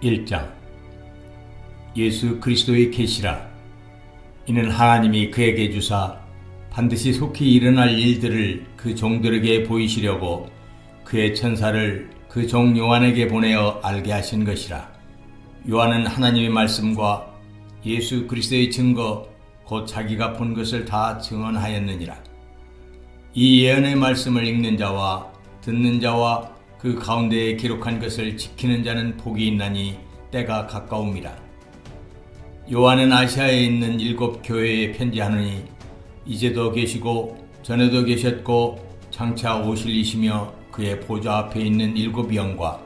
1장. 예수 그리스도의 계시라. 이는 하나님이 그에게 주사 반드시 속히 일어날 일들을 그 종들에게 보이시려고 그의 천사를 그 종 요한에게 보내어 알게 하신 것이라. 요한은 하나님의 말씀과 예수 그리스도의 증거 곧 자기가 본 것을 다 증언하였느니라. 이 예언의 말씀을 읽는 자와 듣는 자와 그 가운데에 기록한 것을 지키는 자는 복이 있나니 때가 가까움이라. 요한은 아시아에 있는 7 교회에 편지하노니 이제도 계시고 전에도 계셨고 장차 오실 이시며 그의 보좌 앞에 있는 7 영과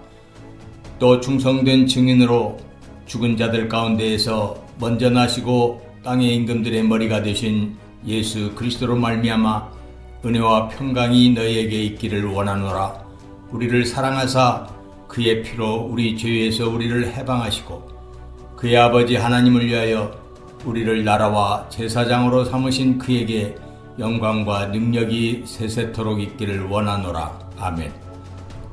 또 충성된 증인으로 죽은 자들 가운데에서 먼저 나시고 땅의 임금들의 머리가 되신 예수 그리스도로 말미암아 은혜와 평강이 너희에게 있기를 원하노라. 우리를 사랑하사 그의 피로 우리 죄에서 우리를 해방하시고 그의 아버지 하나님을 위하여 우리를 나라와 제사장으로 삼으신 그에게 영광과 능력이 세세토록 있기를 원하노라. 아멘.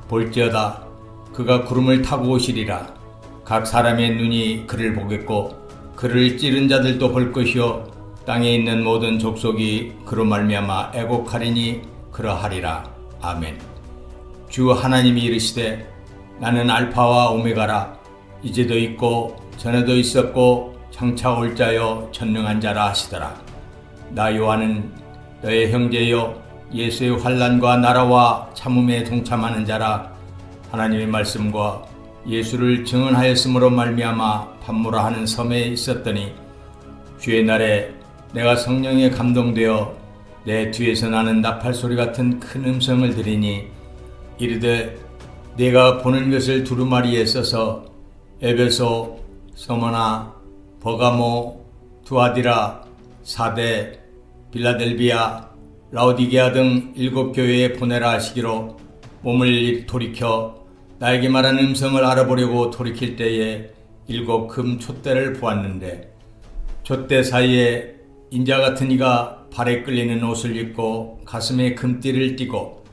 볼지어다 그가 구름을 타고 오시리라. 각 사람의 눈이 그를 보겠고 그를 찌른 자들도 볼 것이요 땅에 있는 모든 족속이 그로 말미암아 애곡하리니 그러하리라. 아멘. 주 하나님이 이르시되 나는 알파와 오메가라. 이제도 있고 전에도 있었고 장차 올 자요 전능한 자라 하시더라. 나 요한은 너의 형제요 예수의 환난과 나라와 참음에 동참하는 자라. 하나님의 말씀과 예수를 증언하였으므로 말미암아 반모라 하는 섬에 있었더니 주의 날에 내가 성령에 감동되어 내 뒤에서 나는 나팔 소리 같은 큰 음성을 들으니 이르되 내가 보는 것을 두루마리에 써서 에베소, 서머나, 버가모, 두아디라, 사데, 빌라델비아, 라오디게아 등 7 교회에 보내라 하시기로 몸을 돌이켜 나에게 말한 음성을 알아보려고 돌이킬 때에 7 금 촛대를 보았는데 촛대 사이에 인자 같은 이가 발에 끌리는 옷을 입고 가슴에 금띠를 띠고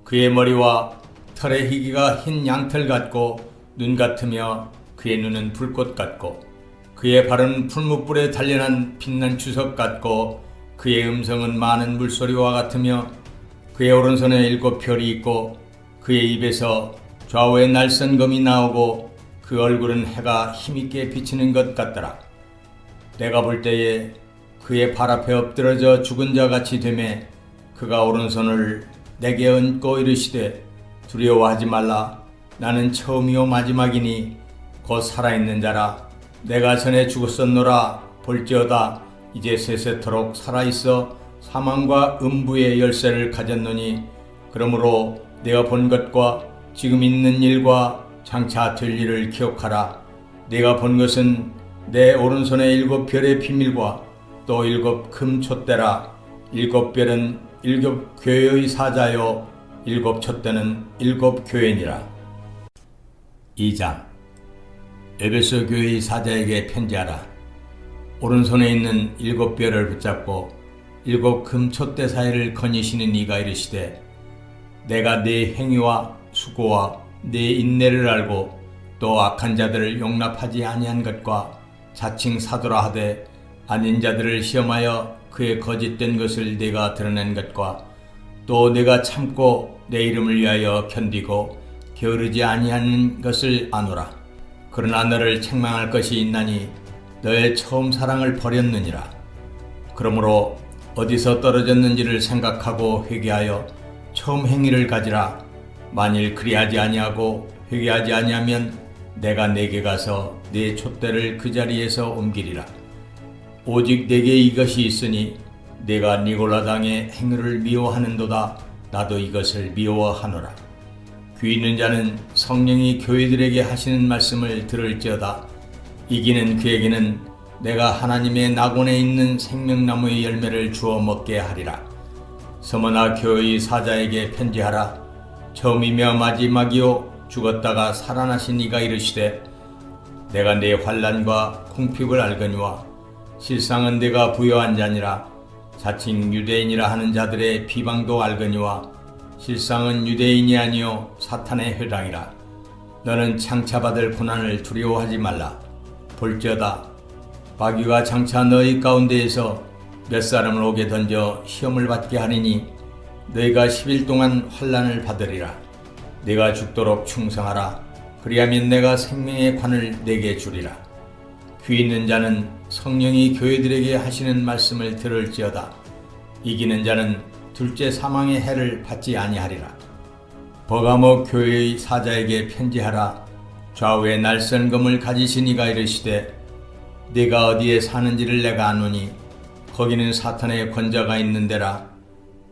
그의 머리와 털의 희기가 흰 양털 같고 눈 같으며 그의 눈은 불꽃 같고 그의 발은 풀무불에 단련한 빛난 주석 같고 그의 음성은 많은 물소리와 같으며 그의 오른손에 7 별이 있고 그의 입에서 좌우에 날선 검이 나오고 그 얼굴은 해가 힘있게 비치는 것 같더라. 내가 볼 때에 그의 발 앞에 엎드러져 죽은 자 같이 되매 그가 오른손을 내게 얹고 이르시되 두려워하지 말라. 나는 처음이요 마지막이니 곧 살아있는 자라. 내가 전에 죽었었노라. 볼지어다 이제 세세토록 살아있어 사망과 음부의 열쇠를 가졌노니 그러므로 내가 본 것과 지금 있는 일과 장차 될 일을 기억하라. 내가 본 것은 내 오른손에 7 별의 비밀과 또 7 금 촛대라. 7 별은 7 교회의 사자요 7 촛대는 7 교회니라. 2장. 에베소 교회의 사자에게 편지하라. 오른손에 있는 7 별을 붙잡고 7 금 촛대 사이를 거니시는 이가 이르시되 내가 네 행위와 수고와 네 인내를 알고 또 악한 자들을 용납하지 아니한 것과 자칭 사도라 하되 아닌 자들을 시험하여 그의 거짓된 것을 네가 드러낸 것과 또 네가 참고 내 이름을 위하여 견디고 게으르지 아니하는 것을 아노라. 그러나 너를 책망할 것이 있나니 너의 처음 사랑을 버렸느니라. 그러므로 어디서 떨어졌는지를 생각하고 회개하여 처음 행위를 가지라. 만일 그리하지 아니하고 회개하지 아니하면 내가 네게 가서 네 촛대를 그 자리에서 옮기리라. 오직 내게 이것이 있으니 내가 니골라당의 행위를 미워하는도다. 나도 이것을 미워하노라. 귀 있는 자는 성령이 교회들에게 하시는 말씀을 들을지어다. 이기는 그에게는 내가 하나님의 낙원에 있는 생명나무의 열매를 주어 먹게 하리라. 서머나 교회의 사자에게 편지하라. 처음이며 마지막이요 죽었다가 살아나신 이가 이르시되 내가 네 환난과 궁핍을 알거니와 실상은 내가 부여한 자니라. 자칭 유대인이라 하는 자들의 비방도 알거니와 실상은 유대인이 아니요 사탄의 회당이라. 너는 장차받을 고난을 두려워하지 말라. 볼지어다 마귀가 장차 너희 가운데에서 몇 사람을 옥에 던져 시험을 받게 하리니 너희가 10일 동안 환난을 받으리라. 네가 죽도록 충성하라. 그리하면 내가 생명의 관을 네게 주리라. 귀 있는 자는 성령이 교회들에게 하시는 말씀을 들을지어다. 이기는 자는 둘째 사망의 해를 받지 아니하리라. 버가모 교회의 사자에게 편지하라. 좌우에 날선 검을 가지신 이가 이르시되 네가 어디에 사는지를 내가 아노니 거기는 사탄의 권자가 있는 데라.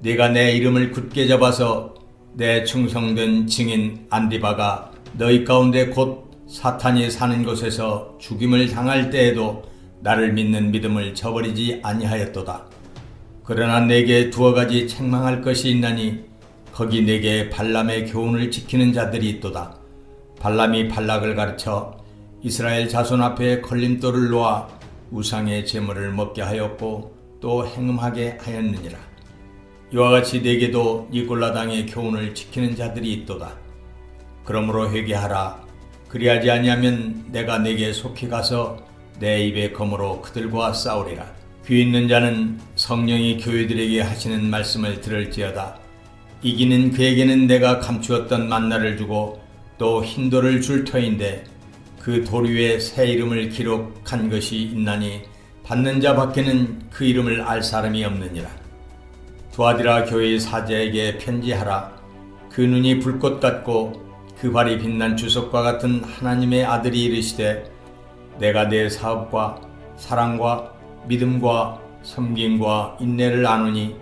네가 내 이름을 굳게 잡아서 내 충성된 증인 안디바가 너희 가운데 곧 사탄이 사는 곳에서 죽임을 당할 때에도 나를 믿는 믿음을 저버리지 아니하였도다. 그러나 내게 두어 가지 책망할 것이 있나니 거기 내게 발람의 교훈을 지키는 자들이 있도다. 발람이 발락을 가르쳐 이스라엘 자손 앞에 걸림돌을 놓아 우상의 제물을 먹게 하였고 또 행음하게 하였느니라. 이와 같이 내게도 니골라 당의 교훈을 지키는 자들이 있도다. 그러므로 회개하라. 그리하지 아니하면 내가 내게 속히 가서 내 입의 검으로 그들과 싸우리라. 귀 있는 자는 성령이 교회들에게 하시는 말씀을 들을지어다. 이기는 그에게는 내가 감추었던 만나를 주고 또 흰돌을 줄 터인데 그 돌 위에 새 이름을 기록한 것이 있나니 받는 자 밖에는 그 이름을 알 사람이 없느니라. 두아디라 교회의 사자에게 편지하라. 그 눈이 불꽃 같고 그 발이 빛난 주석과 같은 하나님의 아들이 이르시되 내가 내 사업과 사랑과 믿음과 섬김과 인내를 아노니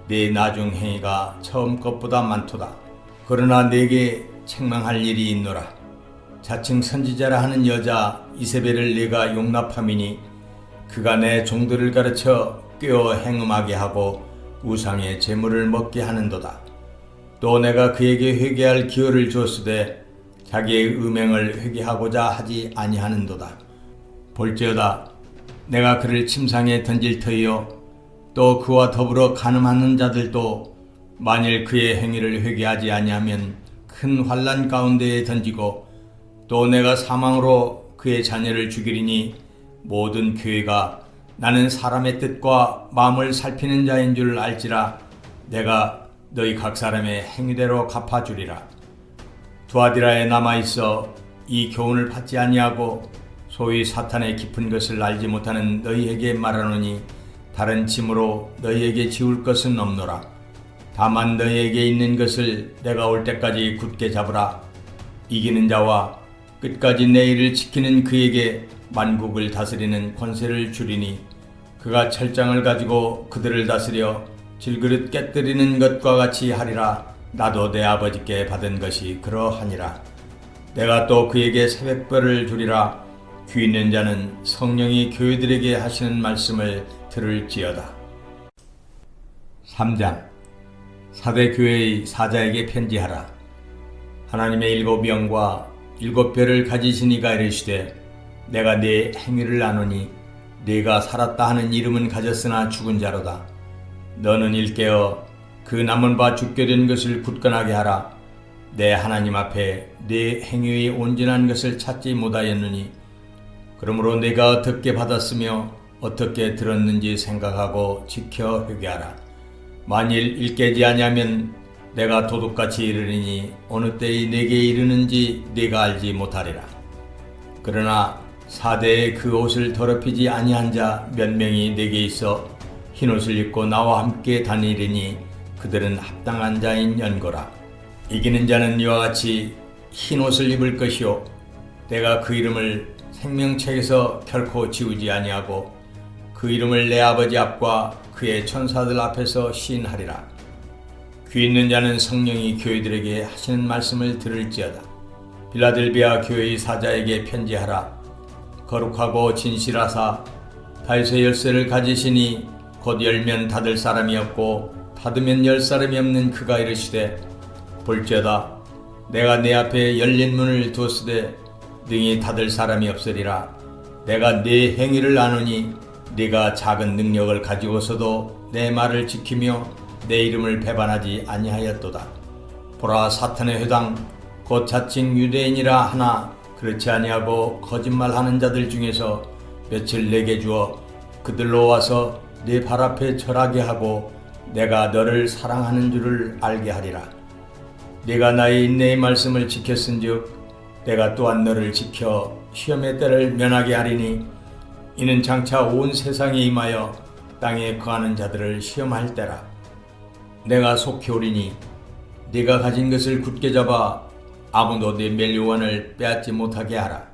네 나중 행위가 처음 것보다 많도다. 그러나 내게 책망할 일이 있노라. 자칭 선지자라 하는 여자 이세벨을 네가 용납함이니 그가 내 종들을 가르쳐 꿰어 행음하게 하고 우상의 제물을 먹게 하는도다. 또 내가 그에게 회개할 기회를 주었으되 자기의 음행을 회개하고자 하지 아니하는도다. 볼지어다 내가 그를 침상에 던질 터이요 또 그와 더불어 간음하는 자들도 만일 그의 행위를 회개하지 아니하면 큰 환난 가운데에 던지고 또 내가 사망으로 그의 자녀를 죽이리니 모든 교회가 나는 사람의 뜻과 마음을 살피는 자인 줄 알지라. 내가 너희 각 사람의 행위대로 갚아주리라. 두아디라에 남아있어 이 교훈을 받지 아니하고 소위 사탄의 깊은 것을 알지 못하는 너희에게 말하노니 다른 짐으로 너희에게 지울 것은 없노라. 다만 너희에게 있는 것을 내가 올 때까지 굳게 잡으라. 이기는 자와 끝까지 내 일을 지키는 그에게 만국을 다스리는 권세를 주리니 그가 철장을 가지고 그들을 다스려 질그릇 깨뜨리는 것과 같이 하리라. 나도 내 아버지께 받은 것이 그러하니라. 내가 또 그에게 새벽별을 주리라. 귀 있는 자는 성령이 교회들에게 하시는 말씀을 들을지어다. 3장 사대 교회의 사자에게 편지하라. 하나님의 7영과 7별을 가지신 이가 이르시되 내가 네 행위를 아노니 네가 살았다 하는 이름은 가졌으나 죽은 자로다. 너는 일깨어 그 남은 바 죽게 된 것을 굳건하게 하라. 내 하나님 앞에 네 행위의 온전한 것을 찾지 못하였느니 그러므로 네가 어떻게 받았으며 어떻게 들었는지 생각하고 지켜 회개하라. 만일 일깨지 아니하면 내가 도둑같이 이르리니 어느 때에 내게 이르는지 네가 알지 못하리라. 그러나 사대에 그 옷을 더럽히지 아니한 자 몇 명이 내게 있어 흰옷을 입고 나와 함께 다니리니 그들은 합당한 자인 연고라. 이기는 자는 이와 같이 흰옷을 입을 것이요 내가 그 이름을 생명책에서 결코 지우지 아니하고 그 이름을 내 아버지 앞과 그의 천사들 앞에서 시인하리라. 귀 있는 자는 성령이 교회들에게 하시는 말씀을 들을지어다. 빌라델비아 교회의 사자에게 편지하라. 거룩하고 진실하사 다윗의 열쇠를 가지시니 곧 열면 닫을 사람이 없고 닫으면 열 사람이 없는 그가 이르시되 볼지어다 내가 내 앞에 열린 문을 두었으되 능히 닫을 사람이 없으리라. 내가 네 행위를 아노니 네가 작은 능력을 가지고서도 내 말을 지키며 내 이름을 배반하지 아니하였도다. 보라 사탄의 회당 곧 자칭 유대인이라 하나 그렇지 아니하고 거짓말하는 자들 중에서 며칠 내게 주어 그들로 와서 네 발 앞에 절하게 하고 내가 너를 사랑하는 줄을 알게 하리라. 네가 나의 인내의 말씀을 지켰은즉 내가 또한 너를 지켜 시험의 때를 면하게 하리니 이는 장차 온 세상에 임하여 땅에 거하는 자들을 시험할 때라. 내가 속히 오리니 네가 가진 것을 굳게 잡아 아무도 네 멸류관을 빼앗지 못하게 하라.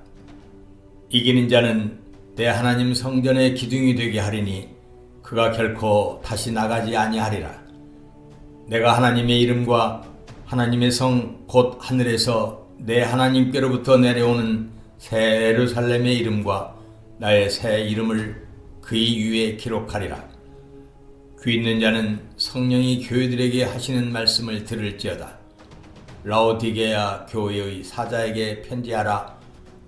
이기는 자는 내 하나님 성전의 기둥이 되게 하리니 그가 결코 다시 나가지 아니하리라. 내가 하나님의 이름과 하나님의 성 곧 하늘에서 내 하나님께로부터 내려오는 새 예루살렘의 이름과 나의 새 이름을 그의 위에 기록하리라. 귀 있는 자는 성령이 교회들에게 하시는 말씀을 들을지어다. 라오디게아 교회의 사자에게 편지하라.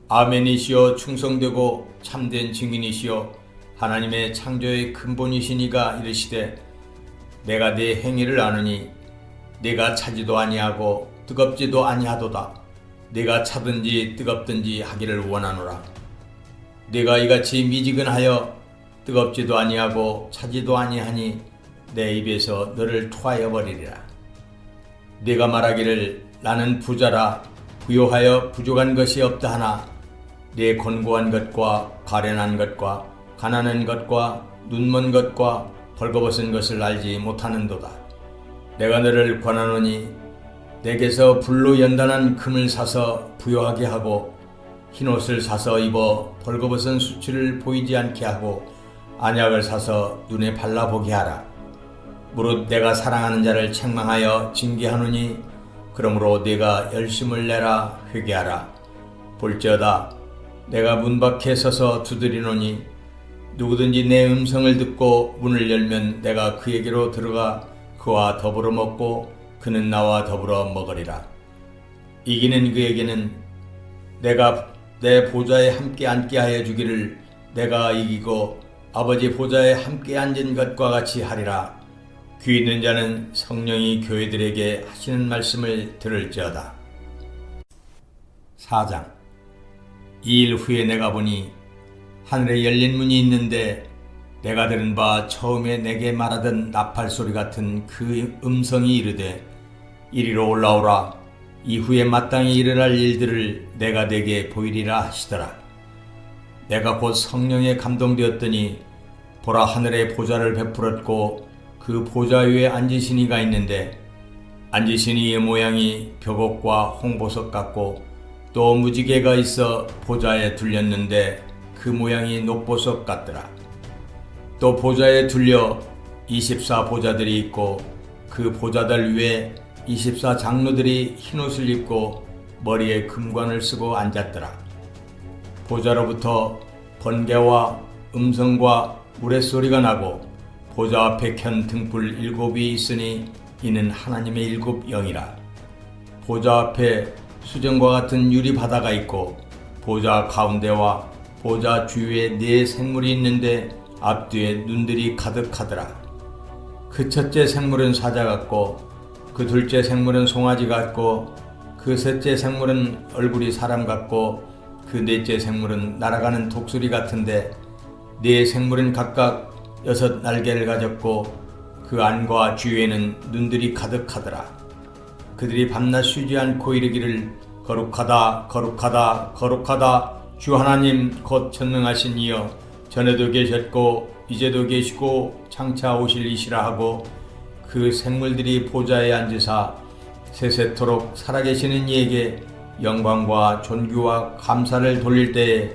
아멘이시여 충성되고 참된 증인이시여 하나님의 창조의 근본이시니가 이르시되 내가 네 행위를 아느니 네가 차지도 아니하고 뜨겁지도 아니하도다. 네가 차든지 뜨겁든지 하기를 원하노라. 네가 이같이 미지근하여 뜨겁지도 아니하고 차지도 아니하니 내 입에서 너를 토하여 버리리라. 네가 말하기를 나는 부자라 부요하여 부족한 것이 없다 하나 네 곤고한 것과 가련한 것과 가난한 것과 눈먼 것과 벌거벗은 것을 알지 못하는도다. 내가 너를 권하노니 내게서 불로 연단한 금을 사서 부요하게 하고 흰옷을 사서 입어 벌거벗은 수치를 보이지 않게 하고 안약을 사서 눈에 발라보게 하라. 무릇 내가 사랑하는 자를 책망하여 징계하노니 그러므로 네가 열심을 내라 회개하라. 볼지어다 내가 문 밖에 서서 두드리노니 누구든지 내 음성을 듣고 문을 열면 내가 그에게로 들어가 그와 더불어 먹고 그는 나와 더불어 먹으리라. 이기는 그에게는 내가 내 보좌에 함께 앉게 하여 주기를 내가 이기고 아버지 보좌에 함께 앉은 것과 같이 하리라. 귀 있는 자는 성령이 교회들에게 하시는 말씀을 들을지어다. 4장. 이 일 후에 내가 보니 하늘에 열린 문이 있는데 내가 들은 바 처음에 내게 말하던 나팔 소리 같은 그 음성이 이르되 이리로 올라오라. 이후에 마땅히 일어날 일들을 내가 네게 보이리라 하시더라. 내가 곧 성령에 감동되었더니 보라 하늘에 보좌를 베풀었고 그 보좌 위에 앉으신 이가 있는데 앉으신 이의 모양이 벽옥과 홍보석 같고 또 무지개가 있어 보좌에 둘렸는데 그 모양이 녹보석 같더라. 또 보좌에 둘려 24 보좌들이 있고 그 보좌들 위에 24 장로들이 흰옷을 입고 머리에 금관을 쓰고 앉았더라. 보좌로부터 번개와 음성과 우레소리가 나고 보좌 앞에 켠 등불 7이 있으니 이는 하나님의 7 영이라. 보좌 앞에 수정과 같은 유리 바다가 있고 보좌 가운데와 보좌 주위에 4 생물이 있는데 앞뒤에 눈들이 가득하더라. 그 첫째 생물은 사자 같고 그 둘째 생물은 송아지 같고 그 셋째 생물은 얼굴이 사람 같고 그 넷째 생물은 날아가는 독수리 같은데 4 생물은 각각 6 날개를 가졌고 그 안과 주위에는 눈들이 가득하더라. 그들이 밤낮 쉬지 않고 이르기를 거룩하다 거룩하다 거룩하다 주 하나님 곧 전능하신 이여 전에도 계셨고 이제도 계시고 장차 오실 이시라 하고 그 생물들이 보좌에 앉으사 세세토록 살아계시는 이에게 영광과 존귀와 감사를 돌릴 때에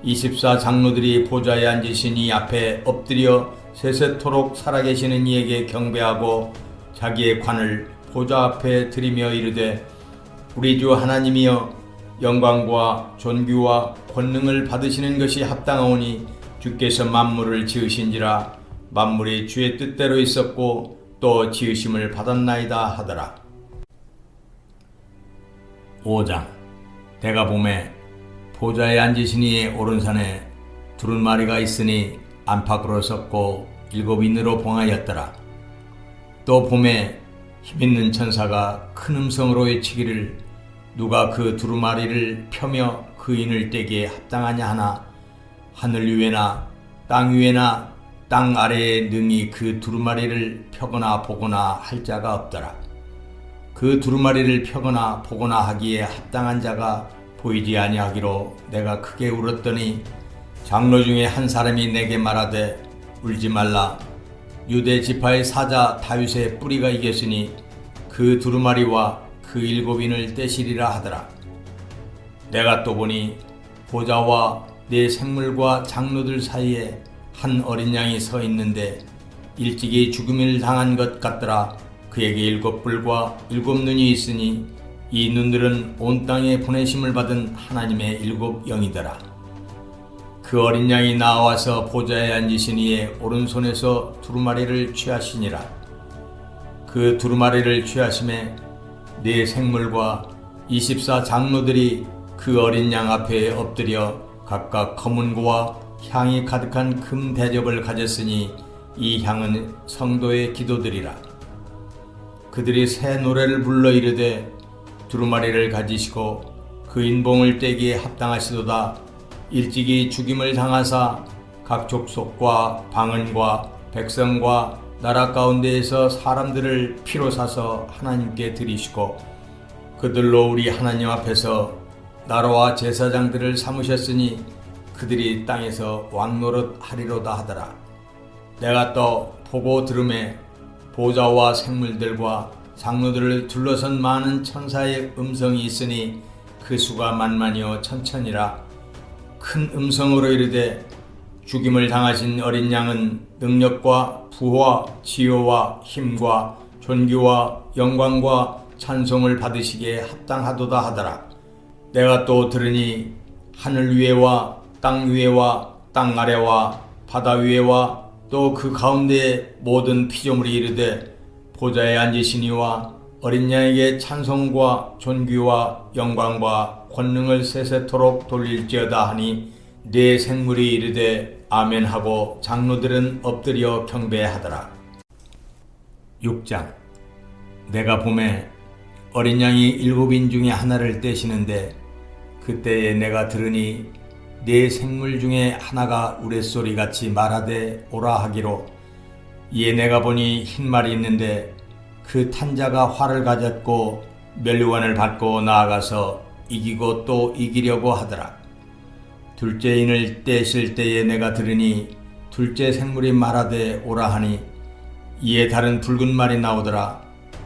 24 장로들이 보좌에 앉으신 이 앞에 엎드려 세세토록 살아계시는 이에게 경배하고 자기의 관을 보좌 앞에 드리며 이르되 우리 주 하나님이여 영광과 존귀와 권능을 받으시는 것이 합당하오니 주께서 만물을 지으신지라 만물이 주의 뜻대로 있었고 또 지으심을 받았나이다 하더라. 5장. 내가 보매 보좌에 앉으신 이의 오른손에 두루마리가 있으니 안팎으로 섰고 7인으로 봉하였더라. 또 보매 힘있는 천사가 큰 음성으로 외치기를 누가 그 두루마리를 펴며 그 인을 떼기에 합당하냐 하나 하늘 위에나 땅 위에나 땅 아래에 능히 그 두루마리를 펴거나 보거나 할 자가 없더라. 그 두루마리를 펴거나 보거나 하기에 합당한 자가 보이지 아니하기로 내가 크게 울었더니 장로 중에 한 사람이 내게 말하되 울지 말라. 유대 지파의 사자 다윗의 뿌리가 이겼으니 그 두루마리와 그 7인을 떼시리라 하더라. 내가 또 보니 보좌와 내 생물과 장로들 사이에 한 어린 양이 서 있는데 일찍이 죽음을 당한 것 같더라. 그에게 7뿔과 7눈이 있으니 이 눈들은 온 땅에 보내심을 받은 하나님의 7영이더라. 그 어린 양이 나와서 보좌에 앉으신 이의 오른손에서 두루마리를 취하시니라. 그 두루마리를 취하심에 네 생물과 24 장로들이 그 어린 양 앞에 엎드려 각각 검은 고와 향이 가득한 금 대접을 가졌으니 이 향은 성도의 기도들이라. 그들이 새 노래를 불러 이르되 두루마리를 가지시고 그 인봉을 떼기에 합당하시도다. 일찍이 죽임을 당하사 각 족속과 방언과 백성과 나라 가운데에서 사람들을 피로 사서 하나님께 드리시고 그들로 우리 하나님 앞에서 나라와 제사장들을 삼으셨으니 그들이 땅에서 왕노릇 하리로다 하더라. 내가 또 보고 들음에 보좌와 생물들과 장로들을 둘러선 많은 천사의 음성이 있으니 그 수가 만만이요 천천이라. 큰 음성으로 이르되 죽임을 당하신 어린 양은 능력과 부와 지효와 힘과 존귀와 영광과 찬송을 받으시기에 합당하도다 하더라. 내가 또 들으니 하늘 위에와 땅 위에와 땅 아래와 바다 위에와 또 그 가운데의 모든 피조물이 이르되 보좌에 앉으신 이와 어린 양에게 찬송과 존귀와 영광과 권능을 세세토록 돌릴지어다 하니 네 생물이 이르되 아멘 하고 장로들은 엎드려 경배하더라. 6장. 내가 보매 어린 양이 7인 중에 하나를 떼시는데 그때에 내가 들으니 네 생물 중에 하나가 우레소리같이 말하되 오라 하기로. 이에 내가 보니 흰 말이 있는데 그 탄자가 활을 가졌고 면류관을 받고 나아가서 이기고 또 이기려고 하더라. 둘째 인을 떼실 때에 내가 들으니 둘째 생물이 말하되 오라 하니 이에 다른 붉은 말이 나오더라.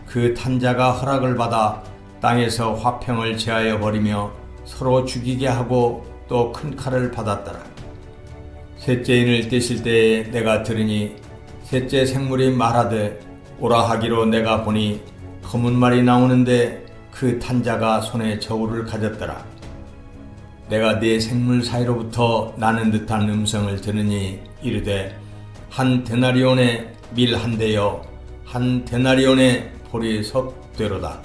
그 탄자가 허락을 받아 땅에서 화평을 제하여 버리며 서로 죽이게 하고 또 큰 칼을 받았더라. 셋째 인을 떼실 때에 내가 들으니 셋째 생물이 말하되 오라 하기로 내가 보니 검은 말이 나오는데 그 탄자가 손에 저울을 가졌더라. 내가 네 생물 사이로부터 나는 듯한 음성을 들으니 이르되 한 데나리온의 밀 한 대여 한 데나리온의 보리 석 되로다.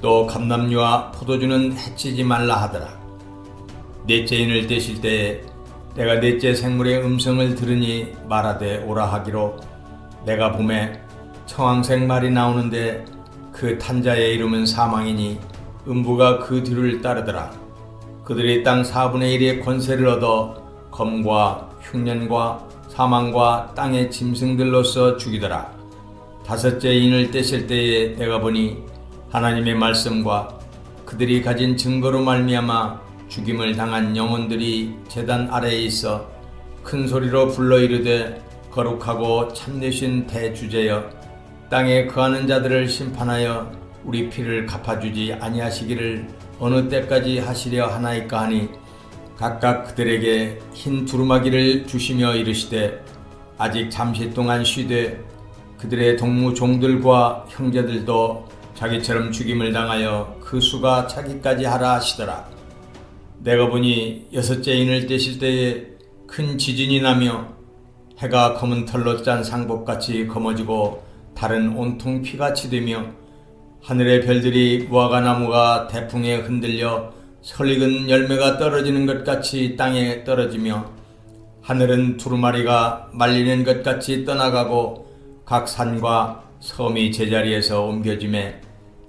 또 감람류와 포도주는 해치지 말라 하더라. 넷째 인을 떼실 때에 내가 넷째 생물의 음성을 들으니 말하되 오라 하기로 내가 보매 청황색 말이 나오는데 그 탄자의 이름은 사망이니 음부가 그 뒤를 따르더라. 그들이 땅 4분의 1의 권세를 얻어 검과 흉년과 사망과 땅의 짐승들로서 죽이더라. 다섯째 인을 떼실 때에 내가 보니 하나님의 말씀과 그들이 가진 증거로 말미암아 죽임을 당한 영혼들이 제단 아래에 있어 큰 소리로 불러 이르되 거룩하고 참되신 대주제여 땅에 거하는 자들을 심판하여 우리 피를 갚아주지 아니하시기를 어느 때까지 하시려 하나이까 하니 각각 그들에게 흰 두루마기를 주시며 이르시되 아직 잠시 동안 쉬되 그들의 동무 종들과 형제들도 자기처럼 죽임을 당하여 그 수가 차기까지 하라 하시더라. 내가 보니 여섯째 인을 떼실 때에 큰 지진이 나며 해가 검은 털로 짠 상복같이 검어지고 달은 온통 피같이 되며 하늘의 별들이 무화과나무가 대풍에 흔들려 설익은 열매가 떨어지는 것 같이 땅에 떨어지며 하늘은 두루마리가 말리는 것 같이 떠나가고 각 산과 섬이 제자리에서 옮겨지매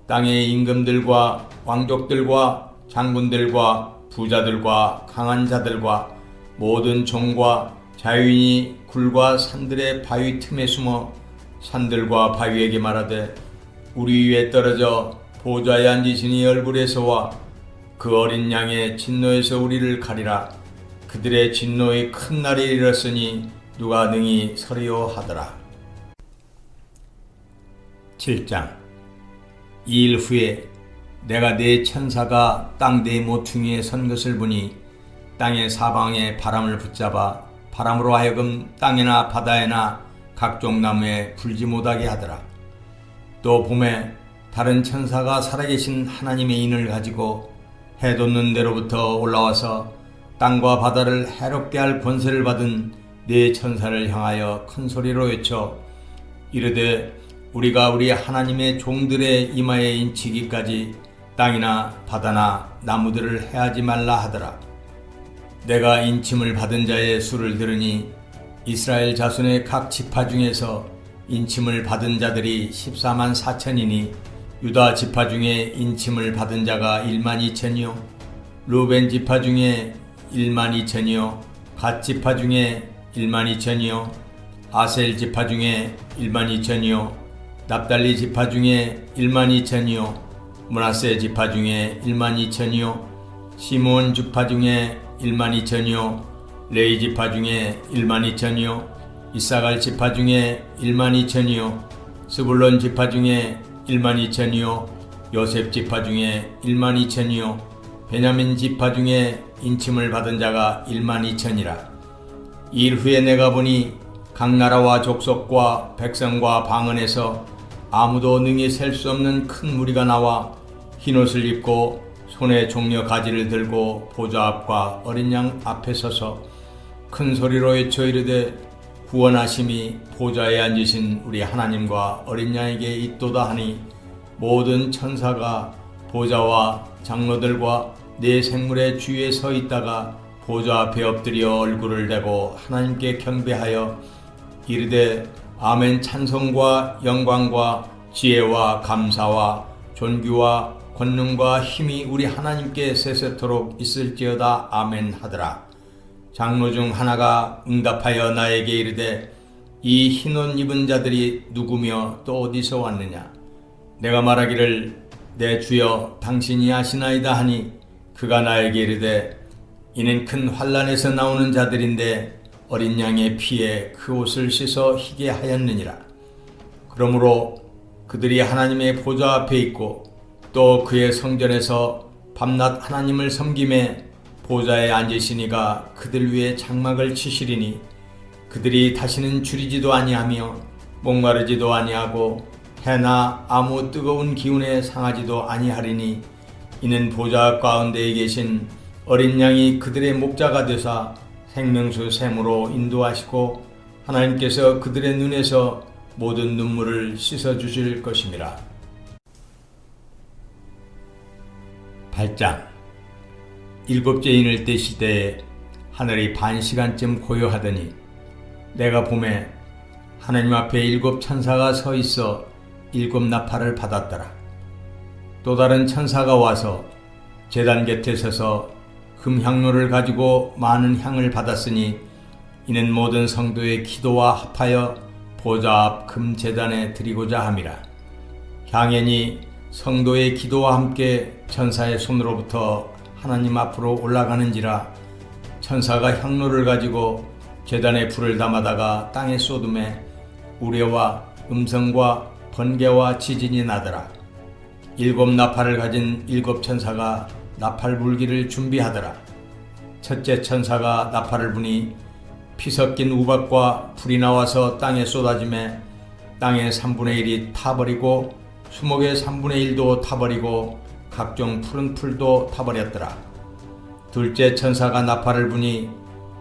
땅의 임금들과 왕족들과 장군들과 부자들과 강한 자들과 모든 종과 자유인이 굴과 산들의 바위 틈에 숨어 산들과 바위에게 말하되 우리 위에 떨어져 보좌에 앉으시니 얼굴에서와 그 어린 양의 진노에서 우리를 가리라. 그들의 진노의 큰 날이 이르렀으니 누가 능히 서리요 하더라. 7장. 이 일 후에 내가 네 천사가 땅 네 모퉁이에 선 것을 보니 땅의 사방에 바람을 붙잡아 바람으로 하여금 땅이나 바다에나 각종 나무에 불지 못하게 하더라. 또 봄에 다른 천사가 살아계신 하나님의 인을 가지고 해 돋는 데로부터 올라와서 땅과 바다를 해롭게 할 권세를 받은 네 천사를 향하여 큰 소리로 외쳐 이르되 우리가 우리 하나님의 종들의 이마에 인치기까지 땅이나 바다나 나무들을 해하지 말라 하더라. 내가 인침을 받은 자의 수를 들으니 이스라엘 자손의 각 지파 중에서 인침을 받은 자들이 14만 4천이니 유다 지파 중에 인침을 받은 자가 1만 2천이요 루벤 지파 중에 1만 2천이요 갓 지파 중에 1만 2천이요 아셀 지파 중에 1만 2천이요 납달리 지파 중에 1만 2천이요 므낫세 지파 중에 1만 2천이요 시몬 지파 중에 1만 2천이요 레위 지파 중에 1만 2천이요 이사갈 지파 중에 1만 2천이요 스불론 지파 중에 1만 2천이요 요셉 지파 중에 1만 2천이요 베냐민 지파 중에 인침을 받은 자가 1만 2천이라. 일 후에 내가 보니 각 나라와 족속과 백성과 방언에서 아무도 능히 셀 수 없는 큰 무리가 나와 흰옷을 입고 손에 종려 가지를 들고 보좌 앞과 어린 양 앞에 서서 큰 소리로 외쳐 이르되 구원하심이 보좌에 앉으신 우리 하나님과 어린 양에게 있도다 하니 모든 천사가 보좌와 장로들과 네 생물의 주위에 서 있다가 보좌 앞에 엎드려 얼굴을 대고 하나님께 경배하여 이르되 아멘. 찬송과 영광과 지혜와 감사와 존귀와 권능과 힘이 우리 하나님께 세세토록 있을지어다. 아멘 하더라. 장로 중 하나가 응답하여 나에게 이르되 이 흰옷 입은 자들이 누구며 또 어디서 왔느냐. 내가 말하기를 내 주여 당신이 아시나이다 하니 그가 나에게 이르되 이는 큰 환난에서 나오는 자들인데 어린 양의 피에 그 옷을 씻어 희게 하였느니라. 그러므로 그들이 하나님의 보좌 앞에 있고 또 그의 성전에서 밤낮 하나님을 섬김에 보좌에 앉으시니가 그들 위에 장막을 치시리니 그들이 다시는 줄이지도 아니하며 목마르지도 아니하고 해나 아무 뜨거운 기운에 상하지도 아니하리니 이는 보좌 가운데에 계신 어린 양이 그들의 목자가 되사 생명수 샘으로 인도하시고 하나님께서 그들의 눈에서 모든 눈물을 씻어주실 것임이라. 8장. 일곱째 인을 떼실 때에 하늘이 반시간쯤 고요하더니 내가 보매 하나님 앞에 7 천사가 서 있어 7 나팔을 받았더라. 또 다른 천사가 와서 제단 곁에 서서 금향로를 가지고 많은 향을 받았으니 이는 모든 성도의 기도와 합하여 보좌 앞 금제단에 드리고자 함이라. 향연이 성도의 기도와 함께 천사의 손으로부터 하나님 앞으로 올라가는지라. 천사가 향로를 가지고 제단에 불을 담아다가 땅에 쏟음에 우레와 음성과 번개와 지진이 나더라. 7 나팔을 가진 7 천사가 나팔 불기를 준비하더라. 첫째 천사가 나팔을 부니 피 섞인 우박과 불이 나와서 땅에 쏟아지매 땅의 3분의 1이 타버리고 수목의 3분의 1도 타버리고 각종 푸른 풀도 타버렸더라. 둘째 천사가 나팔을 부니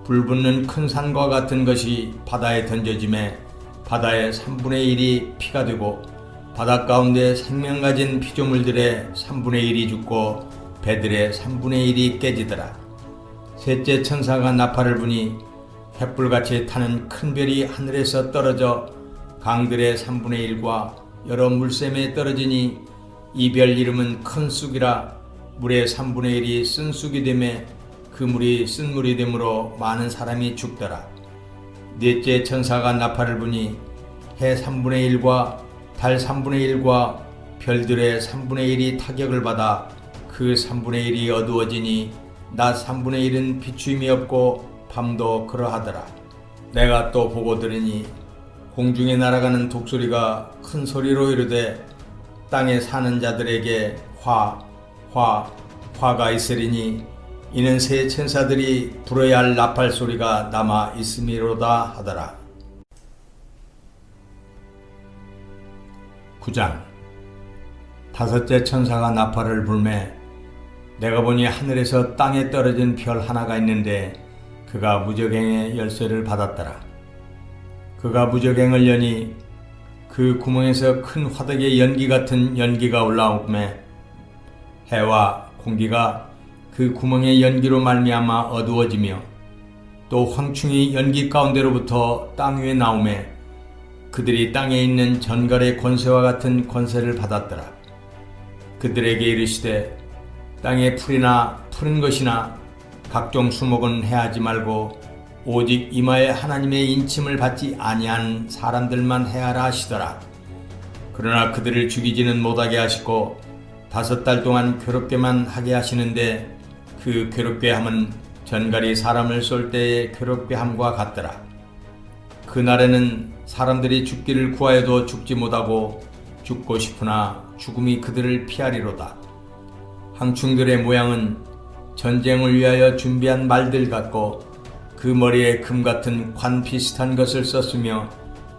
불 붙는 큰 산과 같은 것이 바다에 던져지매 바다의 3분의 1이 피가 되고 바닷가운데 생명 가진 피조물들의 3분의 1이 죽고 배들의 3분의 1이 깨지더라. 셋째 천사가 나팔을 부니 횃불같이 타는 큰 별이 하늘에서 떨어져 강들의 3분의 1과 여러 물샘에 떨어지니 이 별 이름은 큰 쑥이라 물의 3분의 1이 쓴 쑥이 되매 그 물이 쓴 물이 되므로 많은 사람이 죽더라. 넷째 천사가 나팔을 부니 해 3분의 1과 달 3분의 1과 별들의 3분의 1이 타격을 받아 그 3분의 1이 어두워지니 낮 3분의 1은 비추임이 없고 밤도 그러하더라. 내가 또 보고 들으니 공중에 날아가는 독소리가 큰 소리로 이르되 땅에 사는 자들에게 화가 있으리니 이는 새 천사들이 불어야 할 나팔 소리가 남아 있음이로다 하더라. 9장. 다섯째 천사가 나팔을 불매 내가 보니 하늘에서 땅에 떨어진 별 하나가 있는데 그가 무저갱의 열쇠를 받았더라. 그가 무저갱을 여니 그 구멍에서 큰 화덕의 연기 같은 연기가 올라오매 해와 공기가 그 구멍의 연기로 말미암아 어두워지며 또 황충이 연기 가운데로부터 땅 위에 나오매 그들이 땅에 있는 전갈의 권세와 같은 권세를 받았더라. 그들에게 이르시되 땅에 풀이나 푸른 것이나 각종 수목은 해하지 말고 오직 이마에 하나님의 인침을 받지 아니한 사람들만 해하라 하시더라. 그러나 그들을 죽이지는 못하게 하시고 5달 동안 괴롭게만 하게 하시는데 그 괴롭게 함은 전갈이 사람을 쏠 때의 괴롭게 함과 같더라. 그날에는 사람들이 죽기를 구하여도 죽지 못하고 죽고 싶으나 죽음이 그들을 피하리로다. 황충들의 모양은 전쟁을 위하여 준비한 말들 같고 그 머리에 금 같은 관 비슷한 것을 썼으며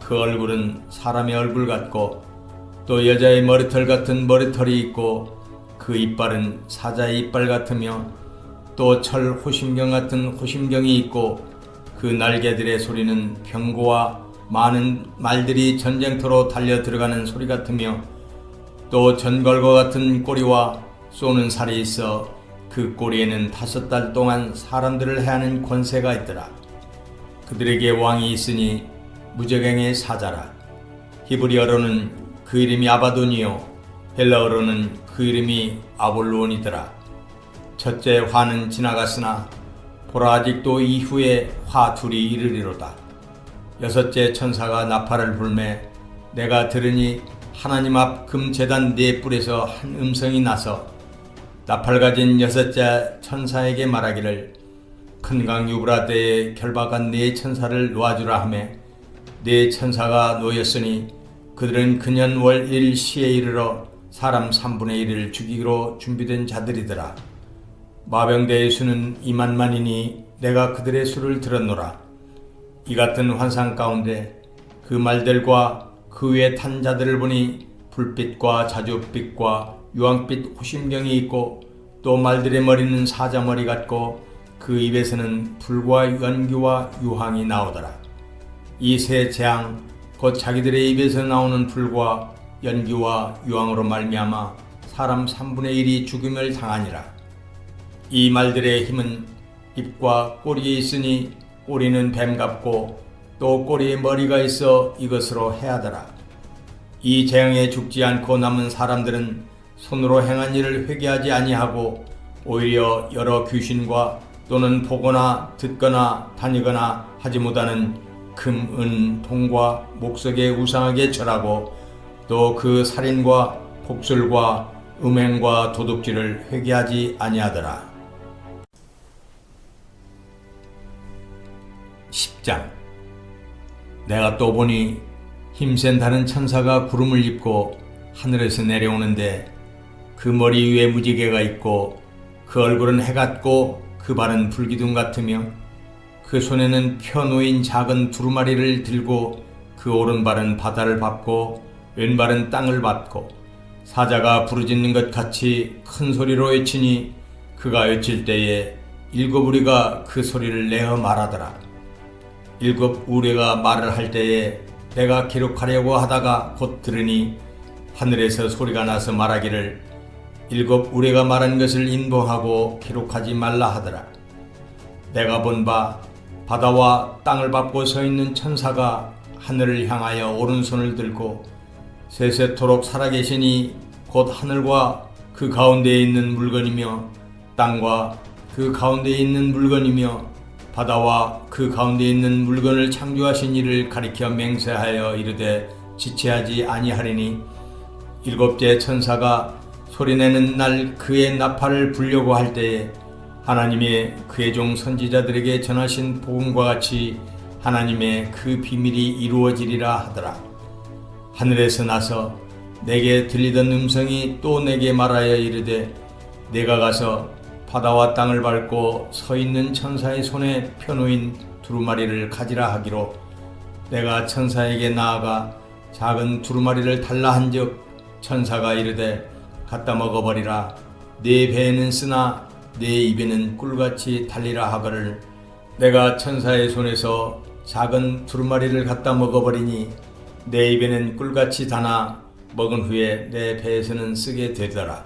그 얼굴은 사람의 얼굴 같고 또 여자의 머리털 같은 머리털이 있고 그 이빨은 사자의 이빨 같으며 또 철 호심경 같은 호심경이 있고 그 날개들의 소리는 병고와 많은 말들이 전쟁터로 달려 들어가는 소리 같으며 또 전갈과 같은 꼬리와 쏘는 살이 있어 그 꼬리에는 5달 동안 사람들을 해하는 권세가 있더라. 그들에게 왕이 있으니 무저갱의 사자라. 히브리어로는 그 이름이 아바돈이요 헬라어로는 그 이름이 아볼론이더라. 첫째 화는 지나갔으나 보라 아직도 이후에 화 둘이 이르리로다. 여섯째 천사가 나팔을 불매 내가 들으니 하나님 앞 금제단 4뿔에서 한 음성이 나서 나팔 가진 여섯째 천사에게 말하기를 큰 강 유브라데에 결박한 4천사를 놓아주라 하며 4천사가 놓였으니 그들은 그년 월 1일 시에 이르러 사람 3분의 1을 죽이기로 준비된 자들이더라. 마병대의 수는 2만만이니 내가 그들의 수를 들었노라. 이 같은 환상 가운데 그 말들과 그 위에 탄 자들을 보니 불빛과 자줏빛과 유황빛 호심경이 있고 또 말들의 머리는 사자머리 같고 그 입에서는 불과 연기와 유황이 나오더라. 이 세 재앙 곧 자기들의 입에서 나오는 불과 연기와 유황으로 말미암아 사람 3분의 1이 죽음을 당하니라. 이 말들의 힘은 입과 꼬리에 있으니 꼬리는 뱀 같고 또 꼬리에 머리가 있어 이것으로 해하더라. 이 재앙에 죽지 않고 남은 사람들은 손으로 행한 일을 회개하지 아니하고 오히려 여러 귀신과 또는 보거나 듣거나 다니거나 하지 못하는 금, 은, 동과 목석에 우상하게 절하고 또 그 살인과 폭술과 음행과 도둑질을 회개하지 아니하더라. 10장. 내가 또 보니 힘센 다른 천사가 구름을 입고 하늘에서 내려오는데 그 머리 위에 무지개가 있고 그 얼굴은 해 같고 그 발은 불기둥 같으며 그 손에는 펴놓인 작은 두루마리를 들고 그 오른발은 바다를 밟고 왼발은 땅을 밟고 사자가 부르짖는 것 같이 큰 소리로 외치니 그가 외칠 때에 7 우리가 그 소리를 내어 말하더라. 7 우리가 말을 할 때에 내가 기록하려고 하다가 곧 들으니 하늘에서 소리가 나서 말하기를 7 우리가 말한 것을 인봉하고 기록하지 말라 하더라. 내가 본 바 바다와 땅을 밟고 서 있는 천사가 하늘을 향하여 오른손을 들고 세세토록 살아계시니 곧 하늘과 그 가운데에 있는 물건이며 땅과 그 가운데에 있는 물건이며 바다와 그 가운데에 있는 물건을 창조하신 이를 가리켜 맹세하여 이르되 지체하지 아니하리니 일곱째 천사가 소리내는 날 그의 나팔을 불려고 할 때에 하나님이 그의 종 선지자들에게 전하신 복음과 같이 하나님의 그 비밀이 이루어지리라 하더라. 하늘에서 나서 내게 들리던 음성이 또 내게 말하여 이르되 내가 가서 바다와 땅을 밟고 서 있는 천사의 손에 펴놓인 두루마리를 가지라 하기로 내가 천사에게 나아가 작은 두루마리를 달라 한즉 천사가 이르되 갖다 먹어버리라. 네 배에는 쓰나 네 입에는 꿀같이 달리라 하거늘 내가 천사의 손에서 작은 두루마리를 갖다 먹어버리니 내 입에는 꿀같이 다나 먹은 후에 내 배에서는 쓰게 되더라.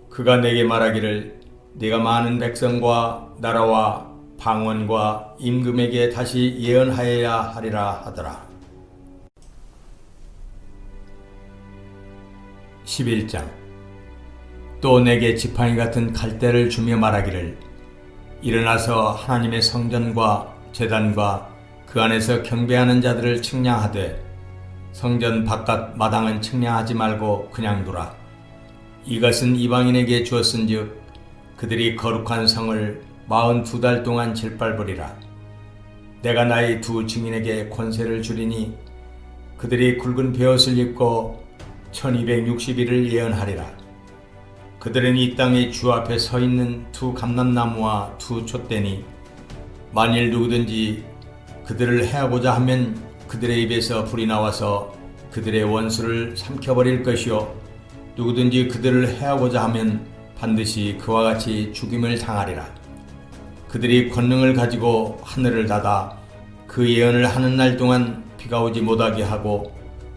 그가 내게 말하기를 네가 많은 백성과 나라와 방언과 임금에게 다시 예언하여야 하리라 하더라. 11장. 또 내게 지팡이 같은 갈대를 주며 말하기를 일어나서 하나님의 성전과 제단과 그 안에서 경배하는 자들을 측량하되 성전 바깥 마당은 측량하지 말고 그냥 두라. 이것은 이방인에게 주었은즉 그들이 거룩한 성을 42달 동안 짓밟으리라. 내가 나의 두 증인에게 권세를 주리니 그들이 굵은 베옷을 입고 1260일을 예언하리라. 그들은 이 땅의 주 앞에 서 있는 두 감람나무와 두 촛대니 만일 누구든지 그들을 해하고자 하면 그들의 입에서 불이 나와서 그들의 원수를 삼켜버릴 것이요 누구든지 그들을 해하고자 하면 반드시 그와 같이 죽임을 당하리라. 그들이 권능을 가지고 하늘을 닫아 그 예언을 하는 날 동안 비가 오지 못하게 하고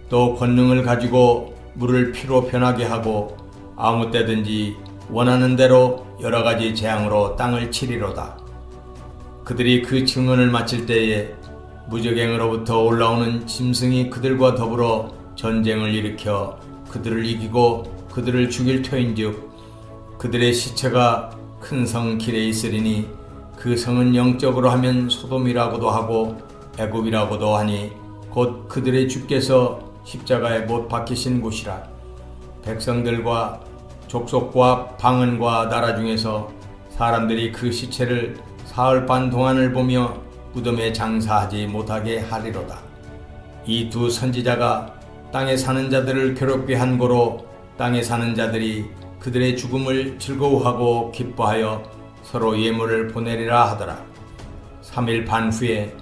또 권능을 가지고 물을 피로 변하게 하고 아무 때든지 원하는 대로 여러 가지 재앙으로 땅을 치리로다. 그들이 그 증언을 마칠 때에 무적행으로부터 올라오는 짐승이 그들과 더불어 전쟁을 일으켜 그들을 이기고 그들을 죽일 터인즉 그들의 시체가 큰 성 길에 있으리니 그 성은 영적으로 하면 소돔이라고도 하고 애굽이라고도 하니 곧 그들의 주께서 십자가에 못 박히신 곳이라. 백성들과 족속과 방언과 나라 중에서 사람들이 그 시체를 사흘 반 동안을 보며 무덤에 장사하지 못하게 하리로다. 이 두 선지자가 땅에 사는 자들을 괴롭게 한 고로 땅에 사는 자들이 그들의 죽음을 즐거워하고 기뻐하여 서로 예물을 보내리라 하더라. 3일 반 후에